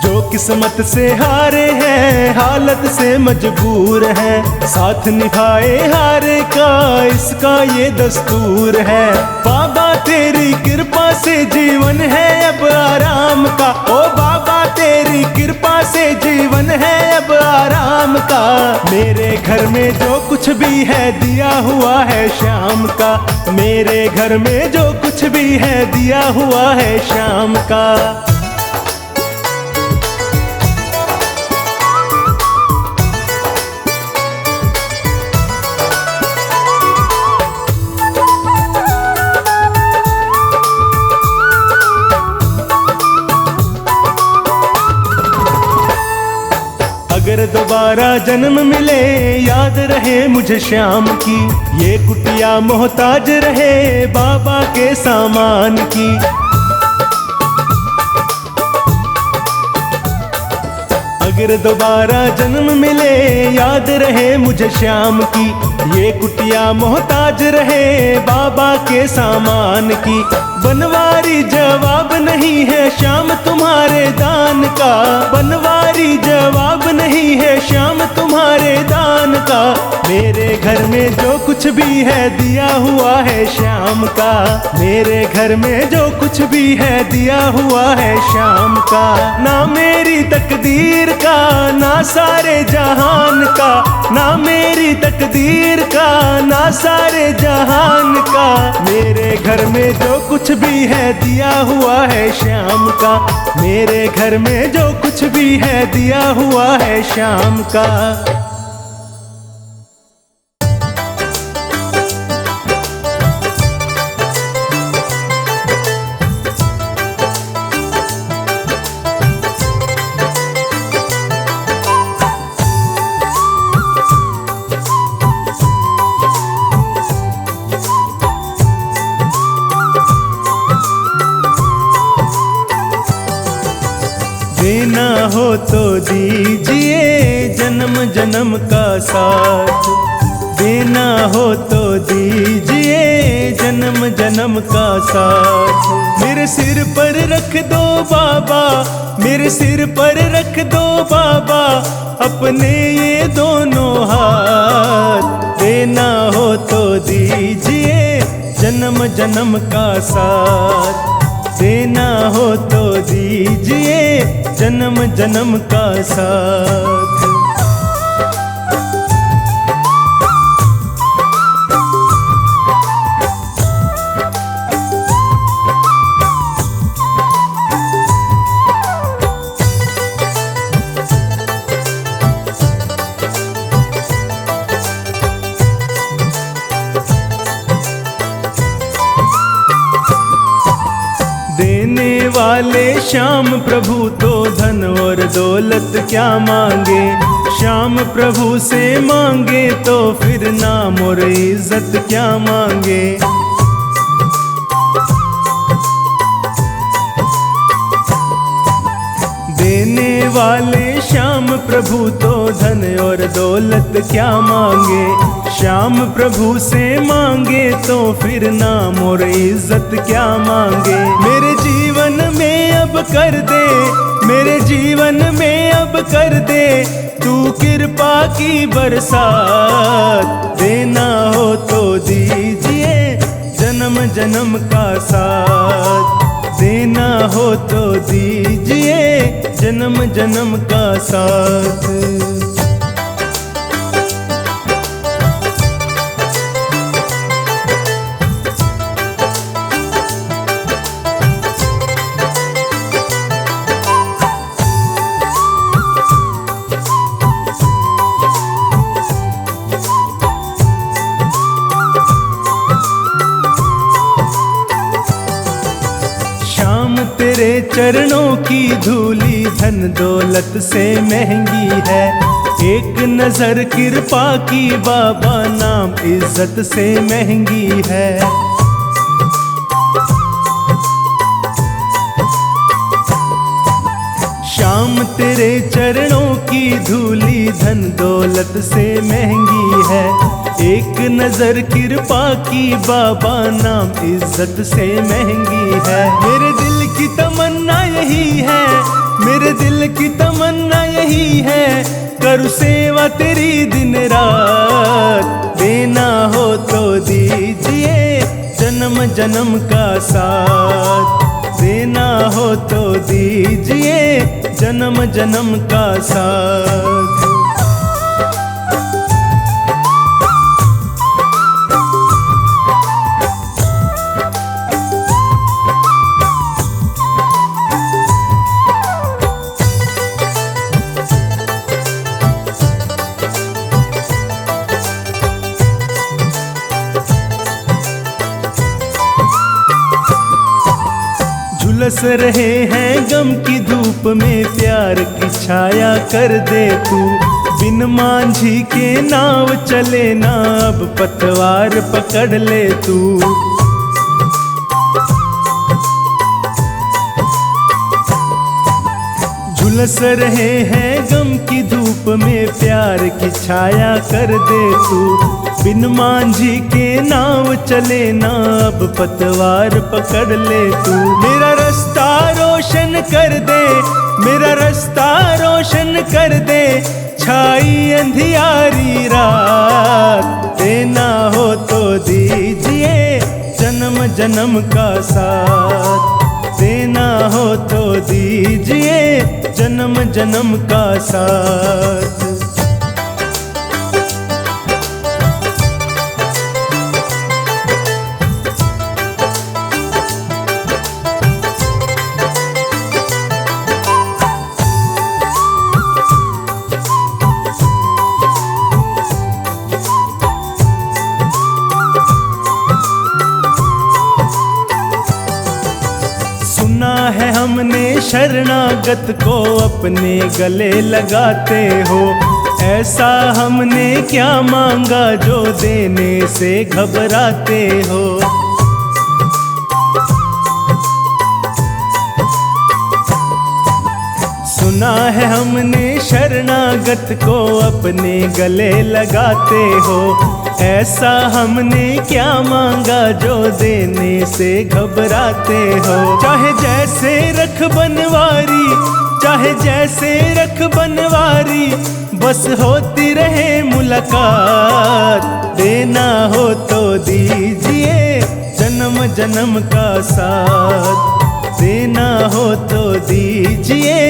जो किस्मत से हारे हैं हालत से मजबूर हैं। साथ निभाए हारे का इसका ये दस्तूर है। बाबा तेरी कृपा से जीवन है अब आराम का। ओ बाबा तेरी कृपा से जीवन है अब आराम का। मेरे घर में जो कुछ भी है दिया हुआ है श्याम का। मेरे घर में जो कुछ भी है दिया हुआ है श्याम का। अगर दोबारा जन्म मिले याद रहे मुझे श्याम की। ये कुटिया मोहताज रहे बाबा के सामान की। अगर दोबारा जन्म मिले याद रहे मुझे श्याम की। ये कुटिया मोहताज रहे बाबा के सामान की। बनवारी जवाब नहीं है श्याम तुम्हारे दान का। बनवारी जवाब नहीं है श्याम तुम्हारे दान का। मेरे घर में जो कुछ भी है दिया हुआ है श्याम का। मेरे घर में जो कुछ भी है दिया हुआ है श्याम का। ना मेरी तकदीर का ना सारे जहान का। ना मेरी तकदीर का ना सारे जहान का। मेरे घर में जो कुछ भी है दिया हुआ है श्याम का। मेरे घर में जो कुछ भी है दिया हुआ है श्याम का। देना हो तो दीजिए जन्म जन्म का साथ, देना हो तो दीजिए जन्म जन्म का साथ। मेरे सिर पर रख दो बाबा, मेरे सिर पर रख दो बाबा अपने ये दोनों हाथ, देना हो तो दीजिए जन्म जन्म का साथ, देना हो तो दीजिए जन्म जन्म का साथ। देने वाले श्याम प्रभु तो धन और दौलत क्या मांगे, श्याम प्रभु से मांगे तो फिर नाम और इज्जत क्या मांगे। देने वाले श्याम प्रभु तो धन और दौलत क्या मांगे, श्याम प्रभु से मांगे तो फिर नाम और इज्जत क्या मांगे। मेरे जीवन में अब कर दे, मेरे जीवन में अब कर दे तू कृपा की बरसात, देना हो तो दीजिए जन्म जन्म का साथ, देना हो तो दीजिए जन्म जन्म का साथ। तेरे चरणों की धूली धन दौलत से महंगी है, एक नजर कृपा की बाबा नाम इज्जत से महंगी है। श्याम तेरे चरणों की धूली धन दौलत से महंगी है, एक नजर कृपा की बाबा नाम इज्जत से महंगी है। मेरे दिल की तमन्ना यही है, मेरे दिल की तमन्ना यही है, करूँ सेवा तेरी दिन रात, देना हो तो दीजिए जन्म जन्म का साथ, देना हो तो दीजिए जन्म जन्म का साथ। झुलस रहे हैं गम की धूप में प्यार की छाया कर दे तू, बिन मांझी के नाव चले ना अब पतवार पकड़ ले तू। झुलस रहे हैं गम की धूप में प्यार की छाया कर दे तू, बिन मांझी के नाव चले ना अब पतवार पकड़ ले तू। मेरा रास्ता रोशन कर दे, मेरा रास्ता रोशन कर दे, छाई अंधियारी रात, देना हो तो दीजिए जन्म जन्म का साथ, देना हो तो दीजिए जन्म जन्म का साथ। सुना है हमने शरणागत को अपने गले लगाते हो, ऐसा हमने क्या मांगा जो देने से घबराते हो। सुना है हमने शरणागत को अपने गले लगाते हो, ऐसा हमने क्या मांगा जो देने से घबराते हो। चाहे जैसे रख बनवारी, चाहे जैसे रख बनवारी, बस होती रहे मुलाकात। देना हो तो दीजिए जन्म जन्म का साथ, देना हो तो दीजिए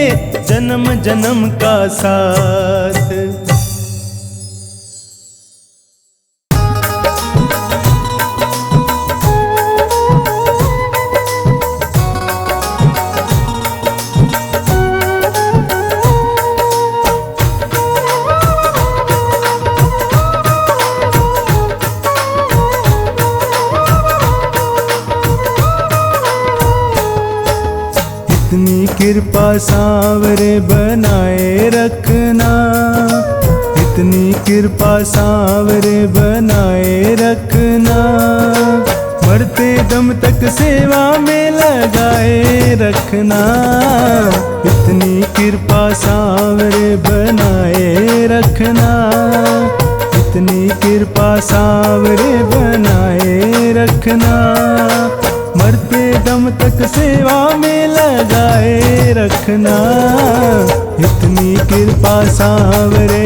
जन्म जन्म का साथ। इतनी कृपा सांवरे बनाए रखना, इतनी कृपा सांवरे बनाए रखना, मरते दम तक सेवा में लगाए रखना। इतनी कृपा सांवरे बनाए रखना, इतनी कृपा सांवरे बनाए रखना, मरते दम तक सेवा में लगाए रखना। इतनी कृपा सांवरे।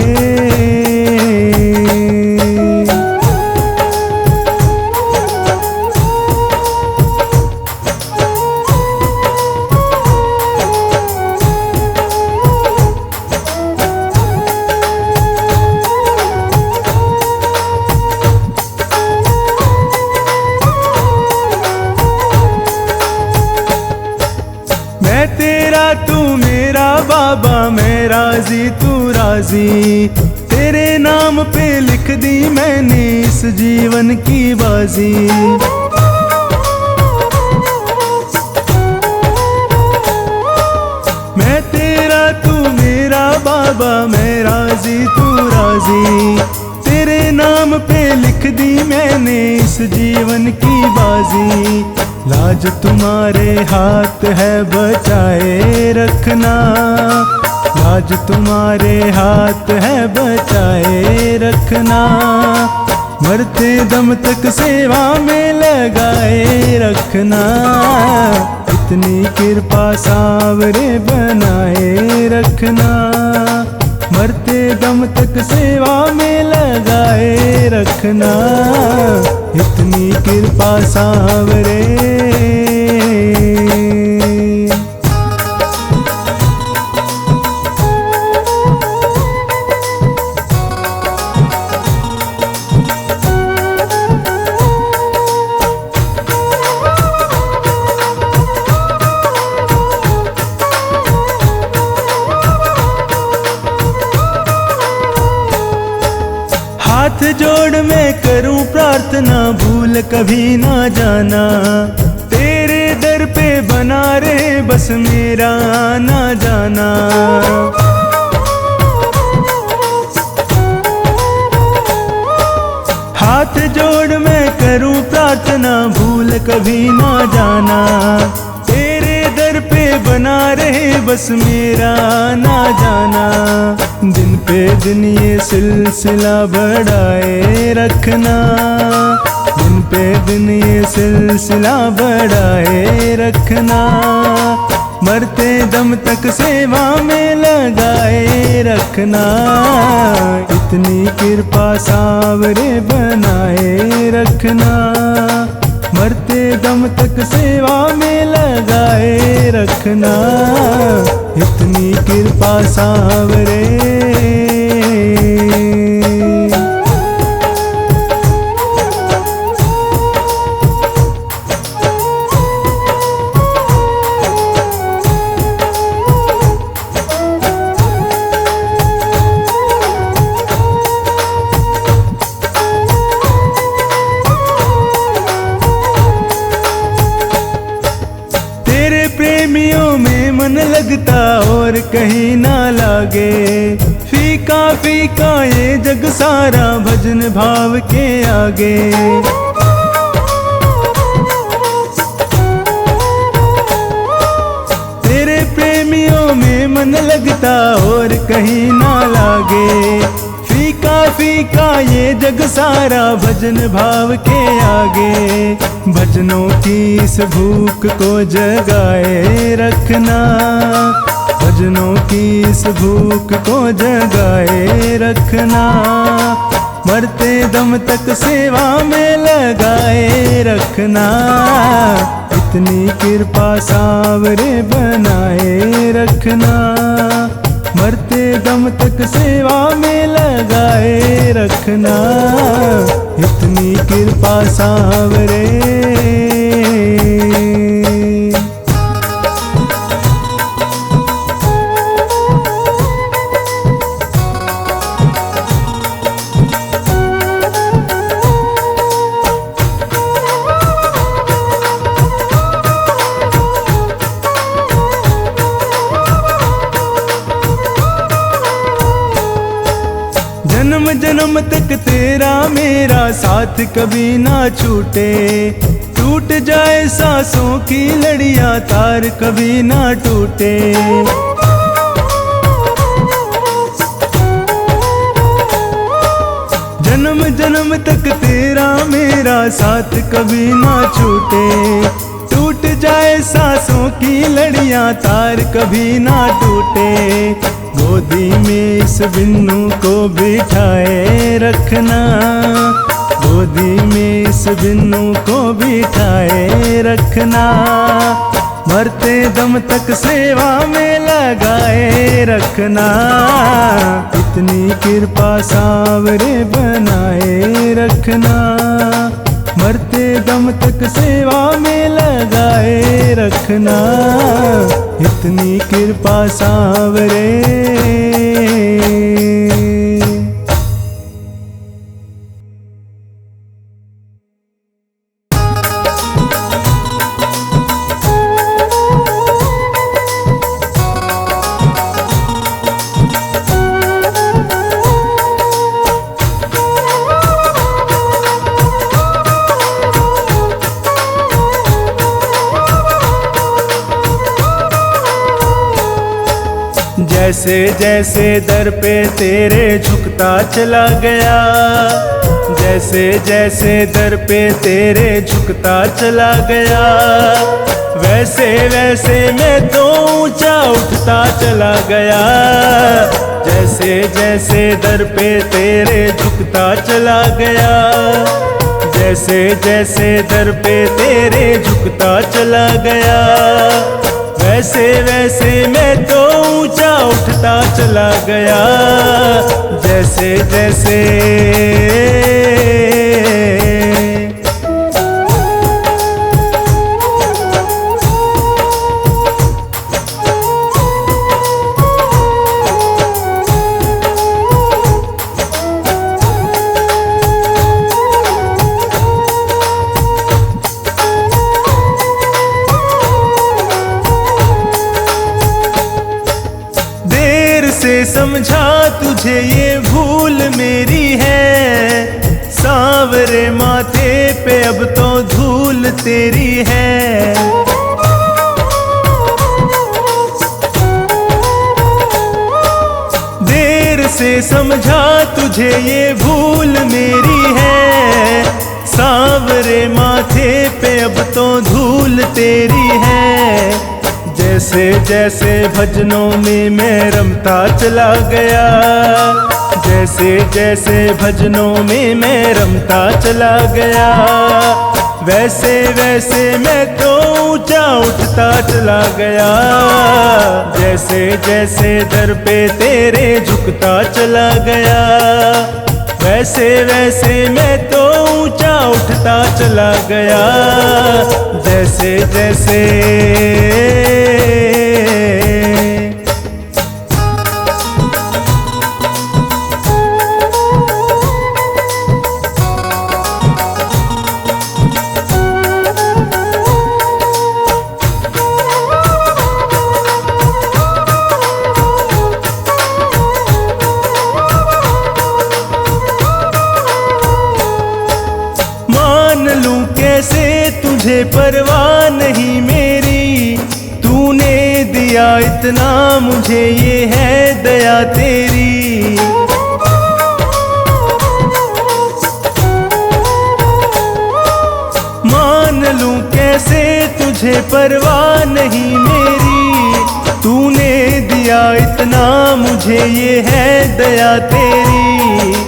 मैं तेरा तू मेरा बाबा, मैं राजी तू राजी, तेरे नाम पे लिख दी मैंने इस जीवन की बाजी। मैं तेरा तू मेरा बाबा, मैं राजी तू राजी, तेरे नाम पे लिख दी मैंने इस जीवन की बाजी। लाज तुम्हारे हाथ है बचाए रखना, लाज तुम्हारे हाथ है बचाए रखना, मरते दम तक सेवा में लगाए रखना। इतनी कृपा सांवरे बनाए रखना, मरते दम तक सेवा में लगाए रखना। इतनी कृपा सांवरे। हाथ जोड़ मैं करूं प्रार्थना, भूल कभी ना जाना, तेरे दर पे बना रहे बस मेरा आना जाना। हाथ जोड़ मैं करूं प्रार्थना, भूल कभी ना जाना, तेरे दर पे बना रहे बस मेरा आना जाना। दिन पे दिन ये सिलसिला बढ़ाए रखना, दिन पे दिन ये सिलसिला बढ़ाए रखना, मरते दम तक सेवा में लगाए रखना। इतनी कृपा सांवरे बनाए रखना, मरते दम तक सेवा में लगाए रखना। इतनी कृपा सांवरे। प्रेमियों में मन लगता और कहीं ना लागे, फीका फीका ये जग सारा भजन भाव के आगे। तेरे प्रेमियों में मन लगता और कहीं ना लागे। फीका फीका ये जग सारा भजन भाव के आगे। भजनों की इस भूख को जगाए रखना, भजनों की इस भूख को जगाए रखना। मरते दम तक सेवा में लगाए रखना। इतनी कृपा सावरे बनाए रखना। मरते दम तक सेवा में लगाए रखना। इतनी कृपा सावरे। जन्म जन्म तक तेरा मेरा साथ कभी ना छूटे। टूट जाए सांसों की लड़ियां तार कभी ना टूटे। जन्म जन्म तक तेरा मेरा साथ कभी ना छूटे। टूट जाए सांसों की लड़ियां तार कभी ना टूटे। गोदी में इस बिन्नू को बिठाए रखना। गोदी में इस बिन्नू को बिठाए रखना। मरते दम तक सेवा में लगाए रखना। इतनी कृपा सावरे बनाए रखना। मरते दम तक सेवा में लगाए रखना। इतनी कृपा सावरे। जैसे जैसे दर पे तेरे झुकता चला गया। जैसे जैसे दर पे तेरे झुकता चला गया। वैसे वैसे मैं तो ऊंचा उठता चला गया। जैसे जैसे दर पे तेरे झुकता चला गया। जैसे जैसे दर पे तेरे झुकता चला गया। वैसे वैसे मैं तो ऊंचा उठता चला गया। जैसे जैसे से समझा तुझे ये भूल मेरी है। सांवरे माथे पे अब तो धूल तेरी है। देर से समझा तुझे ये भूल मेरी है। सांवरे माथे पे अब तो धूल तेरी है। जैसे जैसे भजनों में मैं रमता चला गया। जैसे जैसे भजनों में मैं रमता चला गया। वैसे वैसे मैं तो ऊंचा उठता चला गया। जैसे जैसे दर पे तेरे झुकता चला गया। वैसे वैसे मैं तो ऊंचा उठता चला गया। जैसे जैसे तुझे परवाह नहीं मेरी। तूने दिया इतना मुझे, ये है दया तेरी। मान लूं कैसे तुझे, परवाह नहीं मेरी, तूने दिया इतना मुझे, ये है दया तेरी।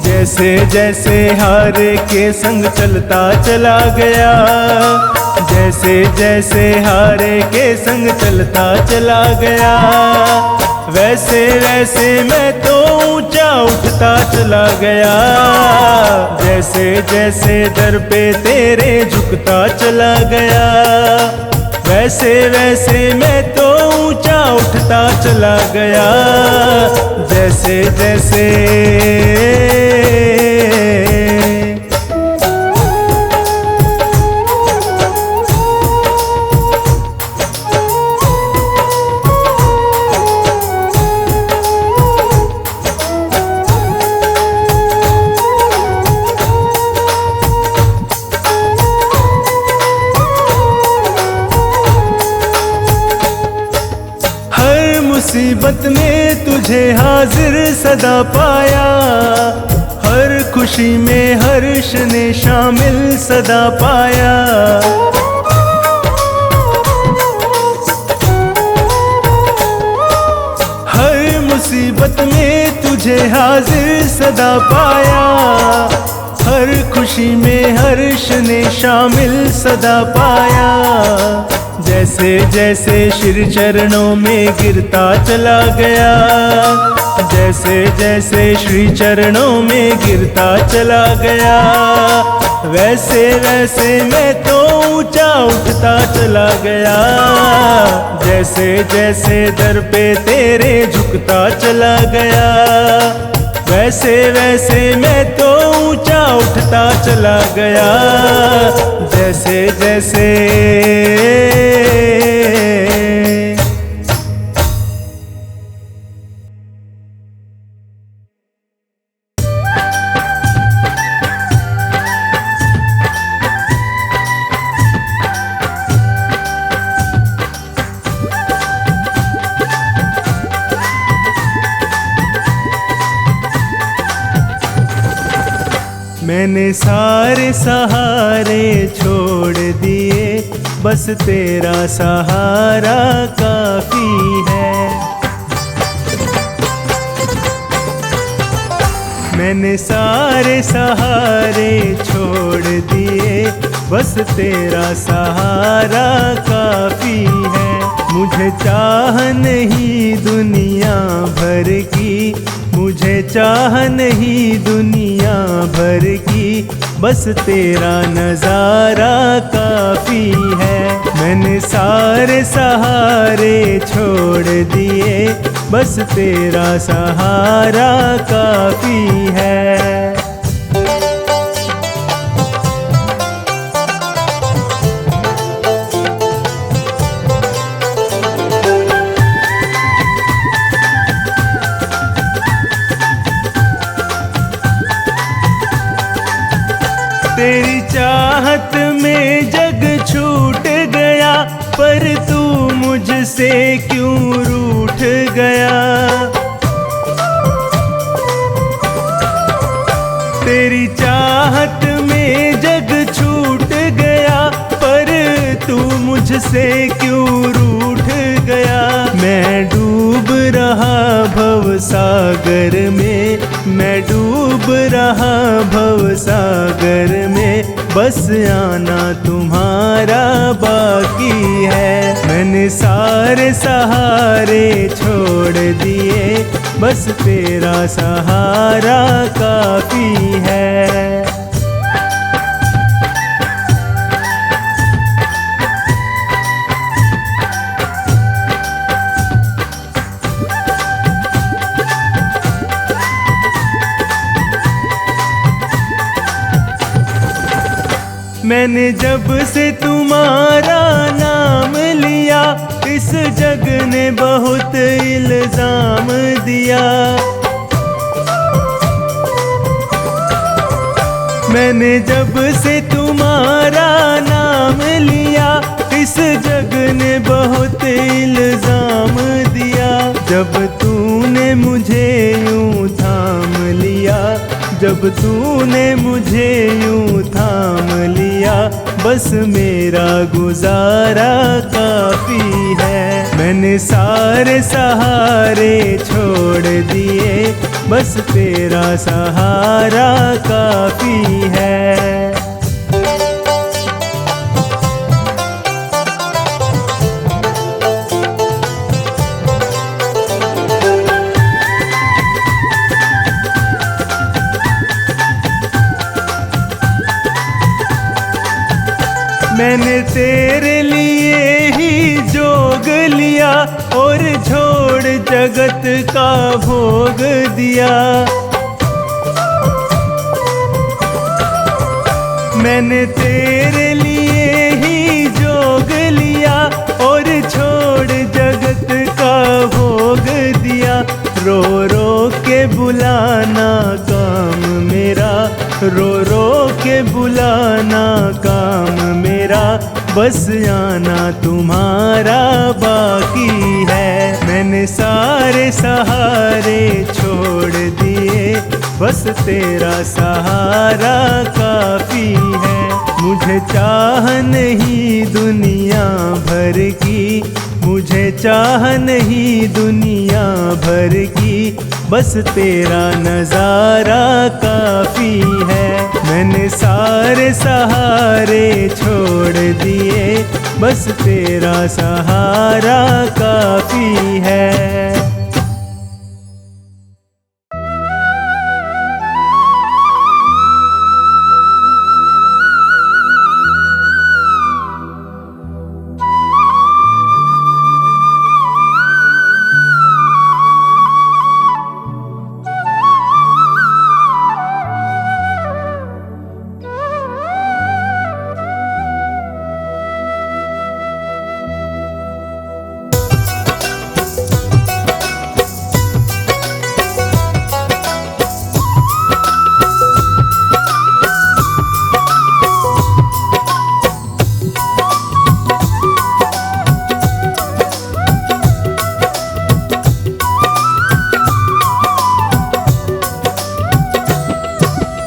जैसे जैसे हारे के संग चलता चला गया, जैसे जैसे हारे के संग चलता चला गया, वैसे वैसे मैं तो ऊंचा उठता चला गया। जैसे जैसे दर पे तेरे झुकता चला गया, वैसे वैसे मैं तो ऊंचा उठता चला गया। जैसे जैसे मुसीबत में तुझे हाजिर सदा पाया, हर खुशी में हर्ष ने शामिल सदा पाया। हर मुसीबत में तुझे हाजिर सदा पाया, हर खुशी में हर्ष ने शामिल सदा पाया। जैसे जैसे श्री चरणों में गिरता चला गया, जैसे जैसे श्री चरणों में गिरता चला गया, वैसे वैसे मैं तो ऊंचा उठता चला गया। जैसे जैसे दर पे तेरे झुकता चला गया, वैसे वैसे मैं तो ऊंचा उठता चला गया। जैसे जैसे मैंने सारे सहारे छोड़ दिए, बस तेरा सहारा काफी है। मैंने सारे सहारे छोड़ दिए, बस तेरा सहारा काफी है। मुझे चाह नहीं दुनिया भर की, मुझे चाह नहीं दुनिया भर की, बस तेरा नजारा काफी है। मैंने सारे सहारे छोड़ दिए, बस तेरा सहारा काफी है। तेरी चाहत में जग छूट गया, पर तू मुझसे क्यों रूठ गया। तेरी चाहत में जग छूट गया, पर तू मुझसे क्यों रूठ गया। मैं डूब रहा भव सागर में, मैं डूब रहा भव सागर में, बस आना तुम्हारा बाकी है। मैंने सारे सहारे छोड़ दिए, बस तेरा सहारा काफी है। मैंने जब से तुम्हारा नाम लिया, इस जग ने बहुत इल्जाम दिया। मैंने जब से तुम्हारा नाम लिया, इस जग ने बहुत इल्जाम जब तूने मुझे यूं थाम लिया, जब तूने मुझे यूं थाम लिया, बस मेरा गुजारा काफी है। मैंने सारे सहारे छोड़ दिए, बस तेरा सहारा काफी है। मैंने तेरे लिए ही जोग लिया और छोड़ जगत का भोग दिया। मैंने तेरे लिए ही जोग लिया और छोड़ जगत का भोग दिया। रो रो के बुलाना काम मेरा, रो रो के बुलाना काम मेरा, बस आना तुम्हारा बाकी है। मैंने सारे सहारे छोड़ दिए, बस तेरा सहारा काफी है। मुझे चाह नहीं दुनिया भर की, मुझे चाह नहीं दुनिया भर की, बस तेरा नजारा काफी है। मैंने सारे सहारे छोड़ दिए, बस तेरा सहारा काफी है।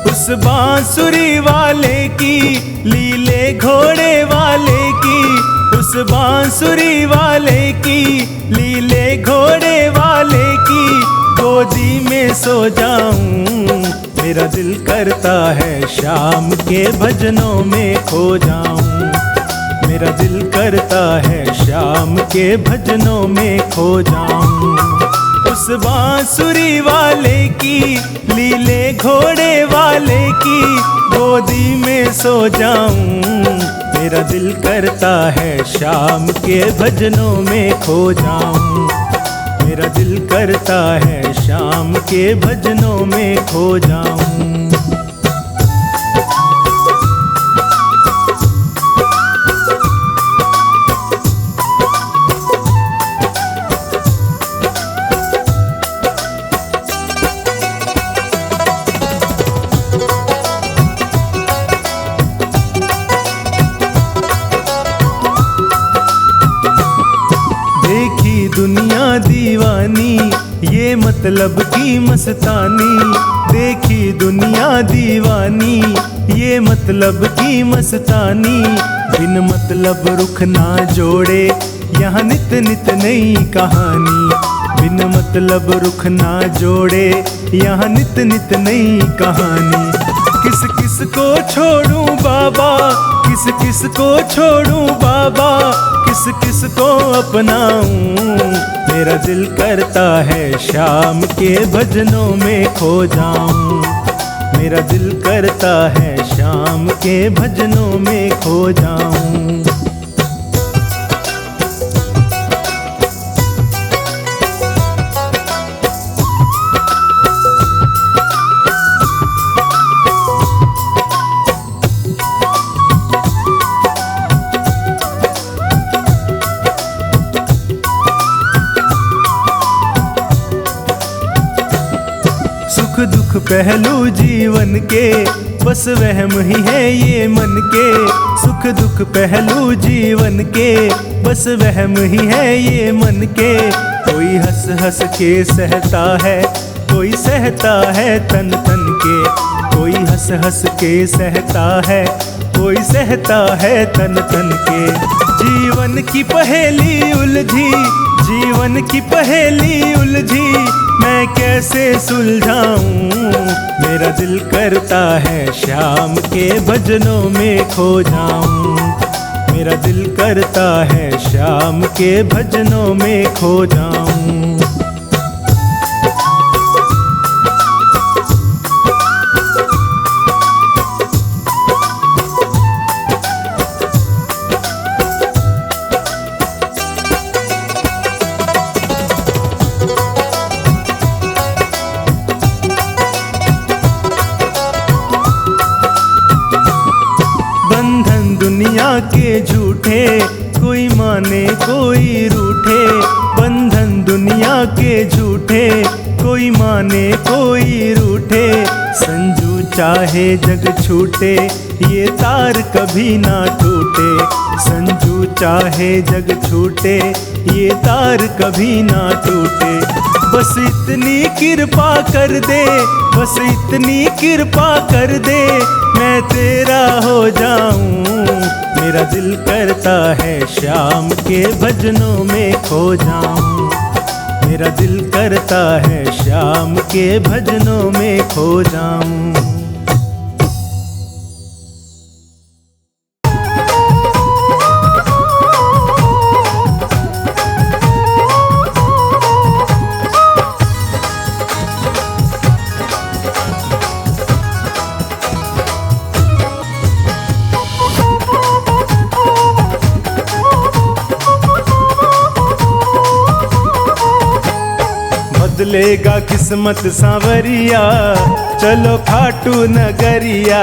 उस बांसुरी वाले की, लीले घोड़े वाले की, उस बांसुरी वाले की, लीले घोड़े वाले की गोदी में सो जाऊं। मेरा दिल करता है शाम के भजनों में खो जाऊं। मेरा दिल करता है शाम के भजनों में खो जाऊं। उस बांसुरी वाले की, लीले घोड़े वाले की गोदी में सो जाऊं। मेरा दिल करता है शाम के भजनों में खो जाऊं। मेरा दिल करता है शाम के भजनों में खो जाऊं। देखी दुनिया दीवानी, ये मतलब की मस्तानी। देखी दुनिया दीवानी, ये मतलब की मस्तानी। बिन मतलब रुख ना जोड़े, यहाँ नित नित नई कहानी। बिन मतलब रुख ना जोड़े, यहाँ नित नित नई कहानी। किस किस को छोड़ूं बाबा, किस किस को छोड़ूं बाबा, किस किस को अपनाऊं। मेरा दिल करता है शाम के भजनों में खो जाऊं। मेरा दिल करता है शाम के भजनों में खो जाऊं। सुख दुख पहलू जीवन के, बस वहम ही है ये मन के। सुख दुख पहलू जीवन के, बस वहम ही है ये मन के। कोई हंस हंस के सहता है, कोई सहता है तन तन के। कोई हंस हंस के सहता है, कोई सहता है तन तन के। जीवन की पहेली उलझी, जीवन की पहेली उलझी, मैं कैसे सुलझाऊं। मेरा दिल करता है शाम के भजनों में खो जाऊं। मेरा दिल करता है शाम के भजनों में खो जाऊं। दुनिया के झूठे, कोई माने कोई रूठे। बंधन दुनिया के झूठे, कोई माने कोई रूठे। संजू चाहे जग छूटे, ये तार कभी ना टूटे। संजू चाहे जग छूटे, ये तार कभी ना टूटे। बस इतनी कृपा कर दे, बस इतनी कृपा कर दे, मैं तेरा हो जाऊं। मेरा दिल करता है शाम के भजनों में खो जाऊं। मेरा दिल करता है शाम के भजनों में खो जाऊं। बदलेगा किस्मत सांवरिया, चलो खाटू नगरिया।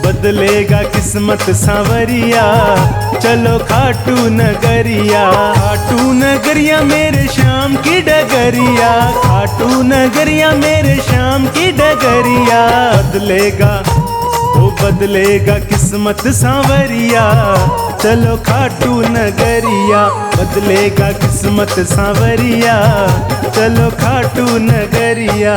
बदलेगा किस्मत सांवरिया, चलो खाटू नगरिया। खाटू नगरिया मेरे श्याम की डगरिया, खाटू नगरिया मेरे श्याम की डगरिया। बदलेगा वो बदलेगा किस्मत सांवरिया, चलो खाटू नगरिया। बदलेगा किस्मत सांवरिया, चलो खाटू नगरिया।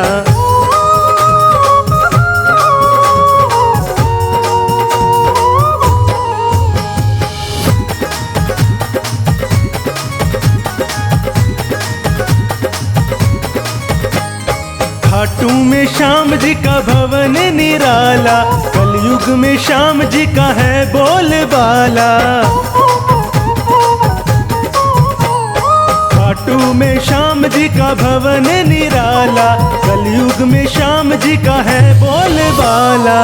खाटू में श्याम जी का भवन निराला, कलयुग में श्याम जी का है बोलबाला। खाटू में श्याम जी का भवन निराला, कलयुग में श्याम जी का है बोलबाला।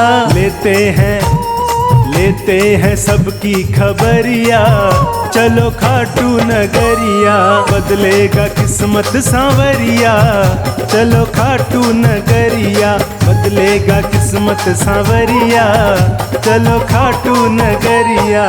लेते हैं सबकी खबरिया, चलो खाटू नगरिया। बदलेगा किस्मत सांवरिया, चलो खाटू नगरिया। बदलेगा किस्मत सांवरिया, चलो खाटू नगरिया।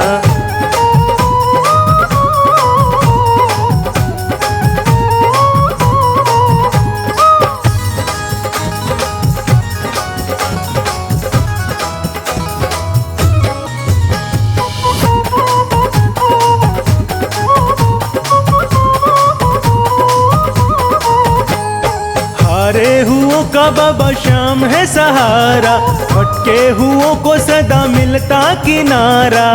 हारे हुओं का बाबा श्याम है सहारा, भटके हुओं को सदा मिलता किनारा।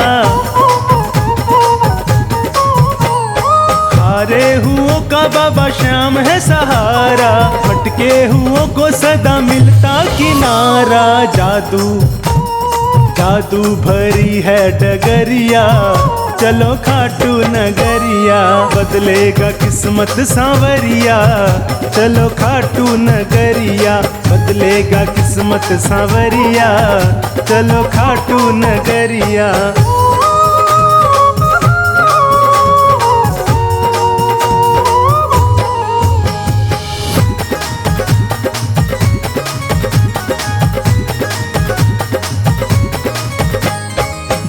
हारे हुओं का बाबा श्याम है सहारा, भटके हुओं को सदा मिलता किनारा। जादू भरी है डगरिया, चलो खाटू नगरिया। बदलेगा किस्मत सांवरिया, चलो खाटू नगरिया। बदलेगा किस्मत सांवरिया, चलो खाटू नगरिया।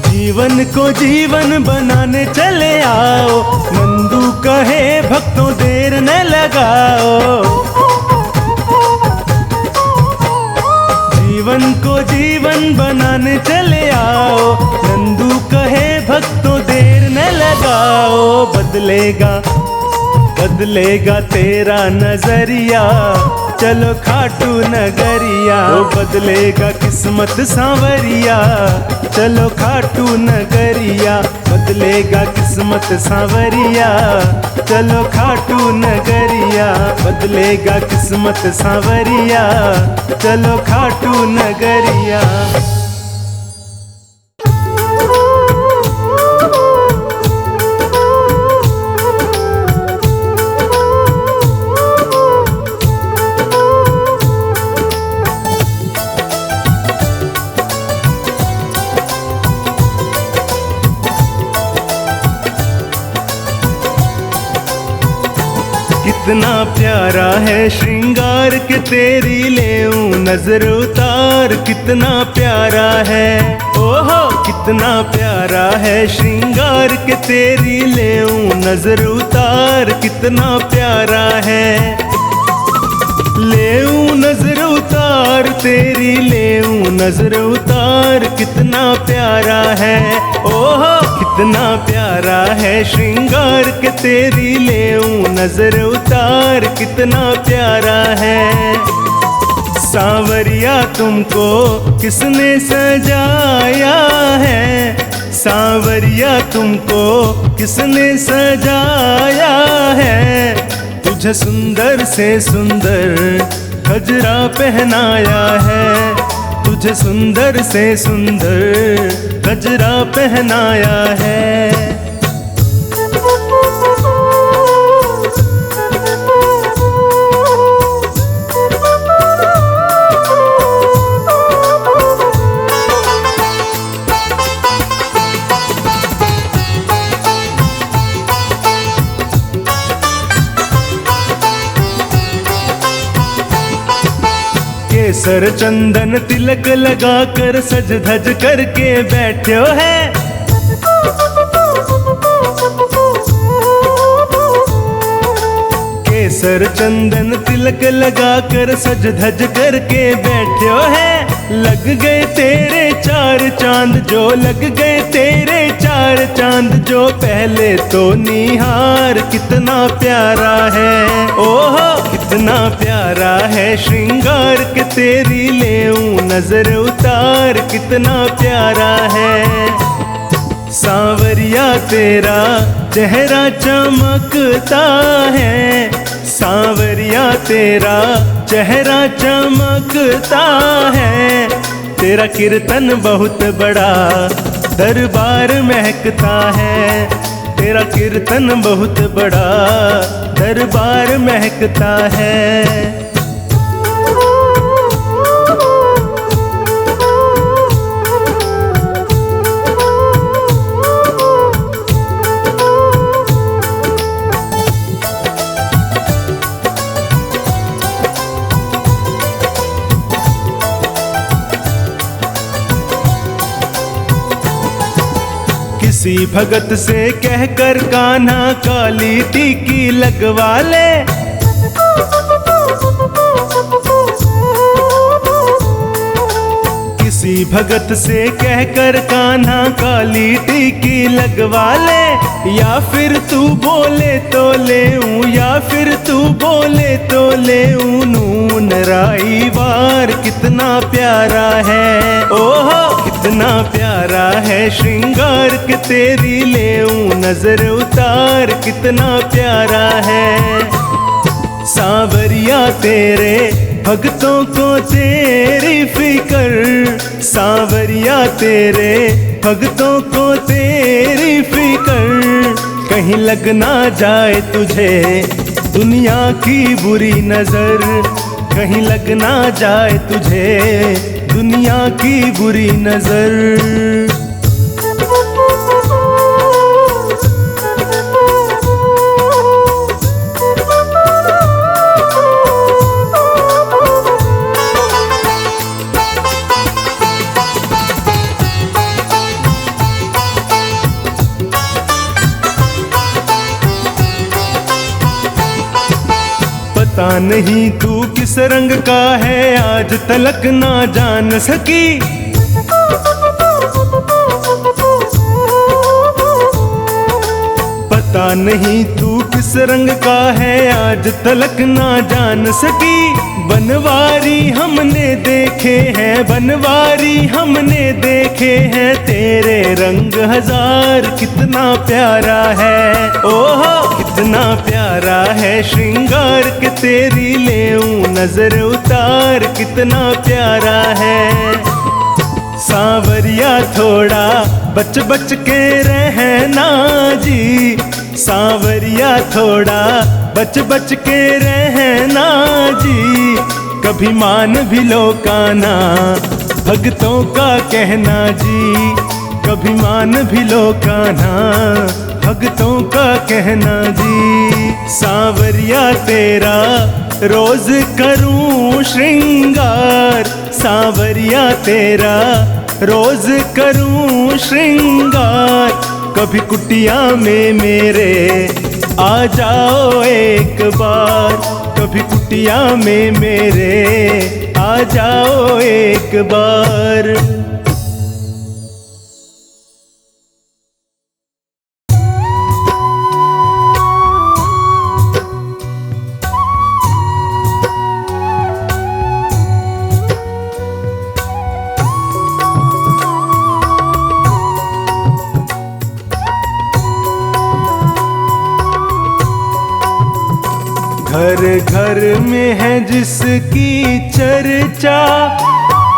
जीवन को जीवन बनाने चले आओ, नंदू कहे भक्तों देर न लगाओ। जीवन को जीवन बनाने चले आओ, नंदू कहे भक्तों देर न लगाओ। बदलेगा, बदलेगा तेरा नजरिया, चलो खाटू नगरिया। ओ बदलेगा किस्मत सांवरिया, चलो खाटू नगरिया, बदलेगा किस्मत सांवरिया, चलो खाटू नगरिया, बदलेगा किस्मत सांवरिया, चलो खाटू नगरिया। कितना प्यारा है श्रृंगार के तेरी लेऊं नजर उतार, कितना प्यारा है, ओहो कितना प्यारा है श्रृंगार के तेरी लेऊं नजर उतार, कितना प्यारा है। लेऊं नजर उतार तेरी, लेऊं नजर उतार, कितना प्यारा है, ओहो कितना प्यारा है श्रृंगार के तेरी लेऊं नजर उतार, कितना प्यारा है। सांवरिया तुमको किसने सजाया है, सांवरिया तुमको किसने सजाया है, तुझे सुंदर से सुंदर गजरा पहनाया है, तुझे सुंदर से सुंदर गजरा पहनाया है। केसर चंदन तिलक लगाकर सज धज करके बैठे है, केसर चंदन तिलक लगाकर सज धज करके बैठे है। लग गए तेरे चार चांद जो, लग गए तेरे चार चांद जो, पहले तो निहार कितना प्यारा है, ओहो कितना प्यारा है श्रृंगार के तेरी लेऊं नजर उतार, कितना प्यारा है। सांवरिया तेरा चेहरा चमकता है, सांवरिया तेरा चेहरा चमकता है, तेरा कीर्तन बहुत बड़ा दरबार महकता है, तेरा कीर्तन बहुत बड़ा दरबार महकता है। किसी भगत से कहकर कान्हा काली टीकी लगवा ले, किसी भगत से कहकर कान्हा काली टीकी लगवा ले, या फिर तू बोले तो लेऊं, या फिर तू बोले तो लेऊं नून राई वार, कितना प्यारा है, ओहो कितना प्यारा है श्रृंगार के तेरी लेऊं नजर उतार, कितना प्यारा है। सांवरिया तेरे भक्तों को तेरी फिकर, सांवरिया तेरे भक्तों को तेरी फिकर, कहीं लग ना जाए तुझे दुनिया की बुरी नजर, कहीं लग ना जाए तुझे दुनिया की बुरी नजर। पता नहीं तू किस रंग का है आज तलक ना जान सकी, पता पता नहीं तू किस रंग का है, आज तलक ना जान सकी। बनवारी हमने देखे हैं, बनवारी हमने देखे हैं, तेरे रंग हजार कितना प्यारा है। ओह कितना प्यारा है श्रृंगार के तेरी लेऊं नजर उतार, कितना प्यारा है। सांवरिया थोड़ा बच बच के रहना जी, सांवरिया थोड़ा बच बच के रहना जी। कभी मान भी लो काना भक्तों का कहना जी, कभी मान भी लो काना भक्तों का कहना जी। सांवरिया तेरा रोज करूं श्रृंगार, सांवरिया तेरा रोज करूं श्रृंगार। कभी कुटिया में मेरे आ जाओ एक बार, कभी कुटिया में मेरे आ जाओ एक बार। घर घर में है जिसकी चर्चा,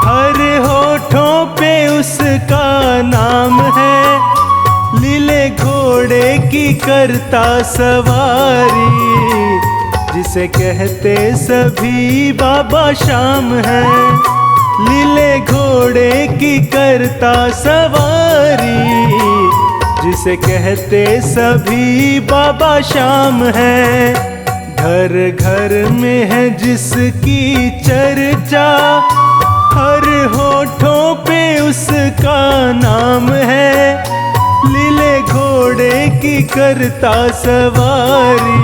हर होठों पे उसका नाम है। लीले घोड़े की करता सवारी, जिसे कहते सभी बाबा शाम है। लीले घोड़े की करता सवारी, जिसे कहते सभी बाबा शाम है। घर घर में है जिसकी चर्चा, हर होठों पे उसका नाम है। लीले घोड़े की करता सवारी,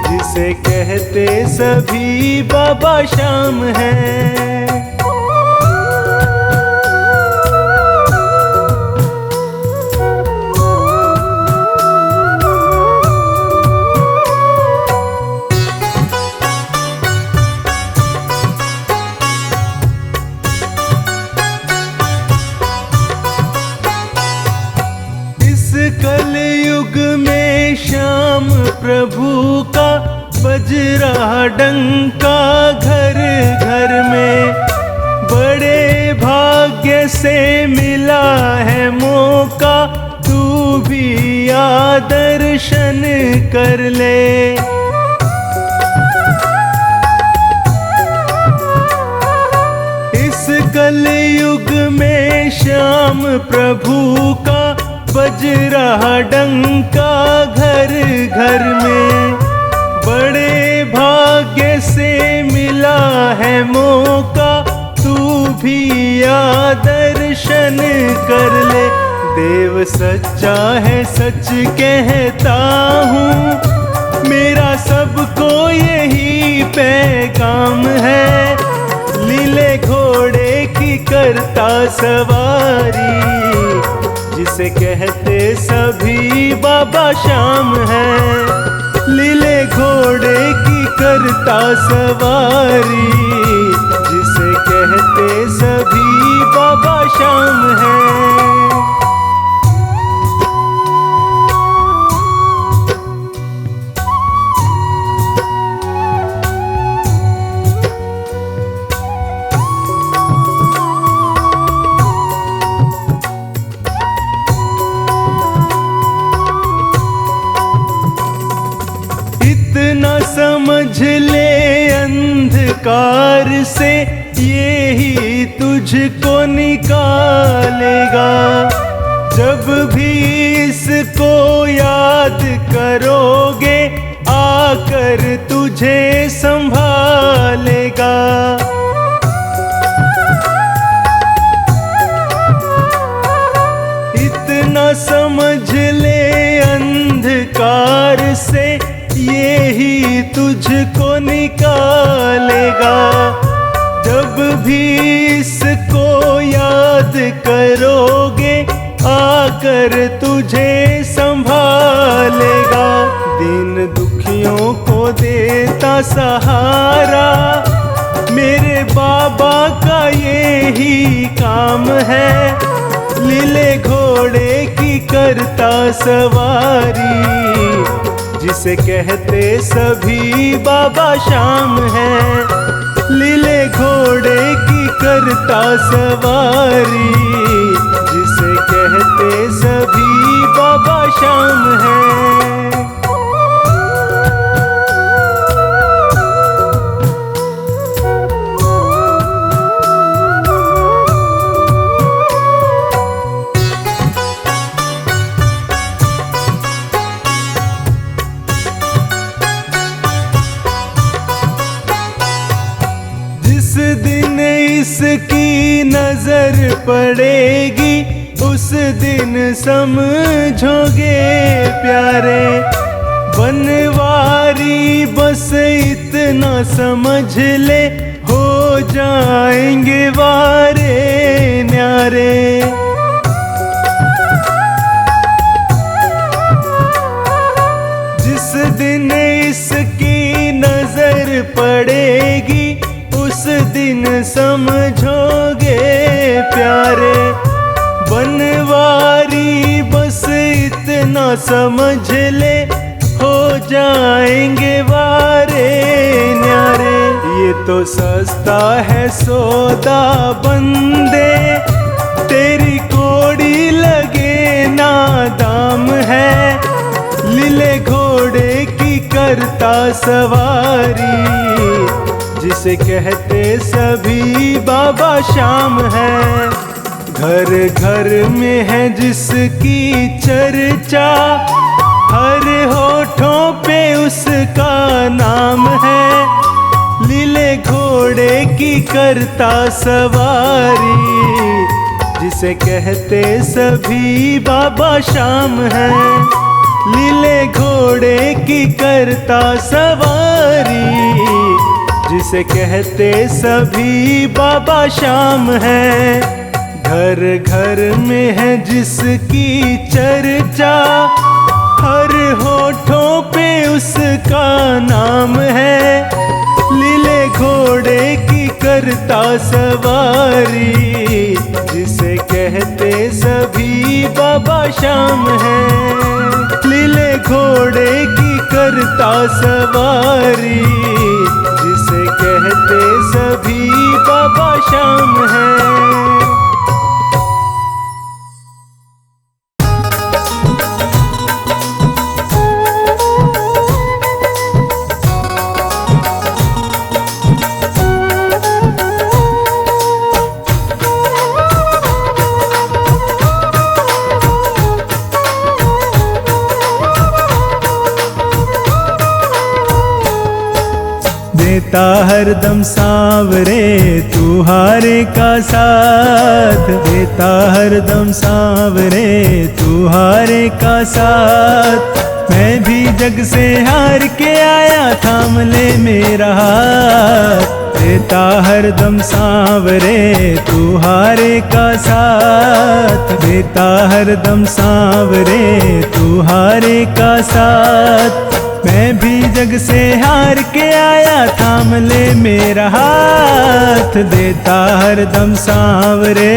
जिसे कहते सभी बाबा शाम है। कलयुग में श्याम प्रभु का बज रहा डंका घर घर में। बड़े भाग्य से मिला है मौका, तू भी आ दर्शन कर ले। इस कलयुग में श्याम प्रभु का बज रहा डंका घर घर में। बड़े भाग्य से मिला है मौका, तू भी आ दर्शन कर ले। देव सच्चा है सच कहता हूँ, मेरा सबको यही पैगाम है। लीले घोड़े की करता सवारी, जिसे कहते सभी बाबा शाम है। लीले घोड़े की करता सवारी, जिसे कहते सभी बाबा शाम है। इतना समझ ले अंधकार से, ये ही तुझको निकालेगा। जब भी इसको याद करोगे, आकर तुझे संभालेगा। इतना समझ ले अंधकार से, ये ही तुझको निकालेगा। जब भी इसको याद करोगे, आकर तुझे संभालेगा। रहेगा। दीन दुखियों को देता सहारा, मेरे बाबा का ये ही काम है। लीले घोड़े की करता सवारी, जिसे कहते सभी बाबा शाम है। लीले घोड़े की करता सवारी, जिसे कहते सभी बाबा शाम है। जिस दिन इसकी नजर पड़ेगी, उस दिन समझोगे प्यारे। बनवारी बस इतना समझ ले, हो जाएंगे वारे न्यारे। जिस दिन इसकी नजर पड़ेगी, उस दिन समझोगे प्यारे। बनवारी बस इतना समझ ले, हो जाएंगे वारे न्यारे। ये तो सस्ता है सौदा बंदे, तेरी कोड़ी लगे ना दाम है। लीले घोड़े की करता सवारी, जिसे कहते सभी बाबा शाम है। घर घर में है जिसकी चर्चा, हर होठों पे उसका नाम है। लीले घोड़े की करता सवारी, जिसे कहते सभी बाबा शाम है। लीले घोड़े की करता सवारी, जिसे कहते सभी बाबा शाम है। घर घर में है जिसकी चर्चा, हर होठों पे उसका नाम है। लीले घोड़े की करता सवारी, जिसे कहते सभी बाबा शाम है। लीले घोड़े की करता सवारी, जिसे कहते सभी बाबा शाम है। देता हरदम सांवरे तू हारे का साथ, देता हरदम सांवरे तू हारे का साथ। मैं भी जग से हार के आया, थाम ले मेरा हाथ। देता हरदम सांवरे तू हारे का साथ, देता हरदम सांवरे तू हारे का साथ। मैं भी जग से हार के आया, थाम ले मेरा हाथ। देता हरदम सांवरे।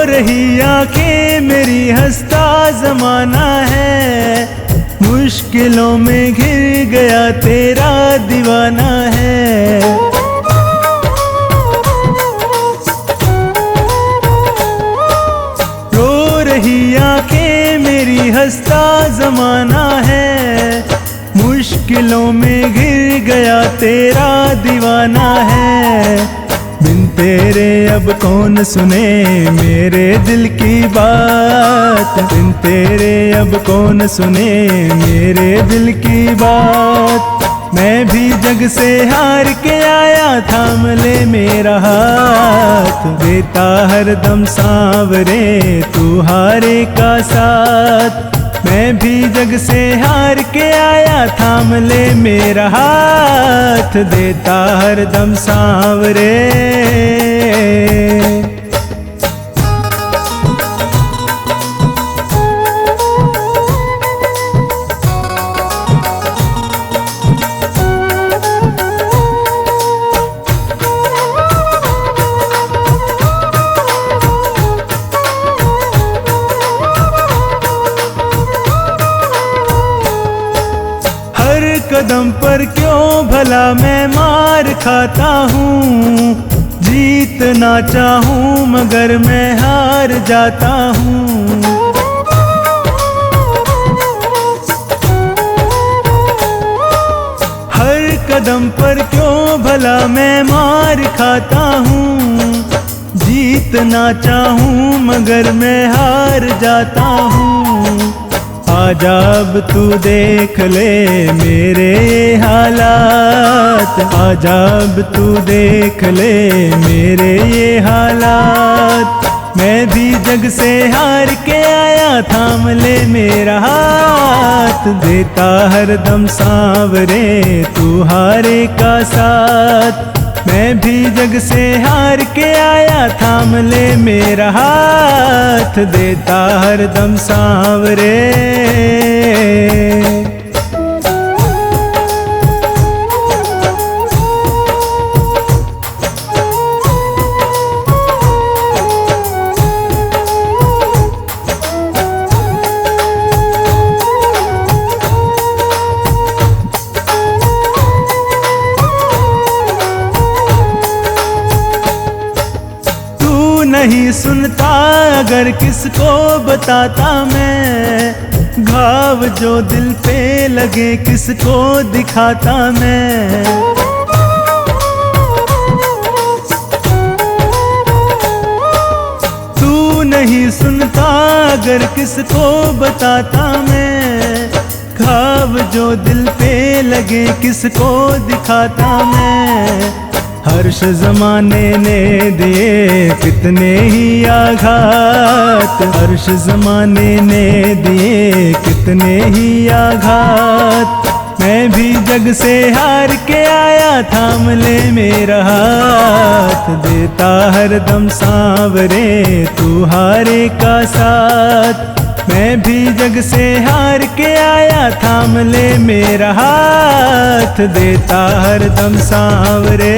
रही आंखें मेरी, हंसता जमाना है। मुश्किलों में घिर गया तेरा दीवाना है। रो रही आंखें मेरी, हंसता जमाना है। मुश्किलों में घिर गया तेरा दीवाना है। बिन तेरे अब कौन सुने मेरे दिल की बात, बिन तेरे अब कौन सुने मेरे दिल की बात। मैं भी जग से हार के आया, थाम ले मेरा हाथ। देता हरदम सांवरे तू हारे का साथ। मैं भी जग से हार के आया, थाम ले मेरा हाथ। देता हरदम सांवरे। कदम पर क्यों भला मैं मार खाता हूँ। जीतना चाहूँ मगर मैं हार जाता हूँ। हर कदम पर क्यों भला मैं मार खाता हूँ। जीतना चाहूँ मगर मैं हार जाता हूँ। आजा अब तू देख ले मेरे हालात। आजा अब तू देख ले मेरे ये हालात। मैं भी जग से हार के आया, थाम ले मेरा हाथ। देता हरदम सांवरे तू हारे का साथ। मैं भी जग से हार के आया, थाम ले मेरा हाथ। देता हरदम सांवरे। नहीं सुनता अगर किसको बताता मैं। घाव जो दिल पे लगे किसको दिखाता मैं। तू नहीं सुनता अगर किसको बताता मैं। घाव जो दिल पे लगे किसको दिखाता मैं। हर्ष जमाने ने दिए कितने ही आघात। हर्ष जमाने ने दिए कितने ही आघात। मैं भी जग से हार के आया, थाम ले मेरा हाथ। देता हरदम सांवरे तू हारे का साथ। मैं भी जग से हार के आया, थाम ले मेरा हाथ। देता हरदम सांवरे।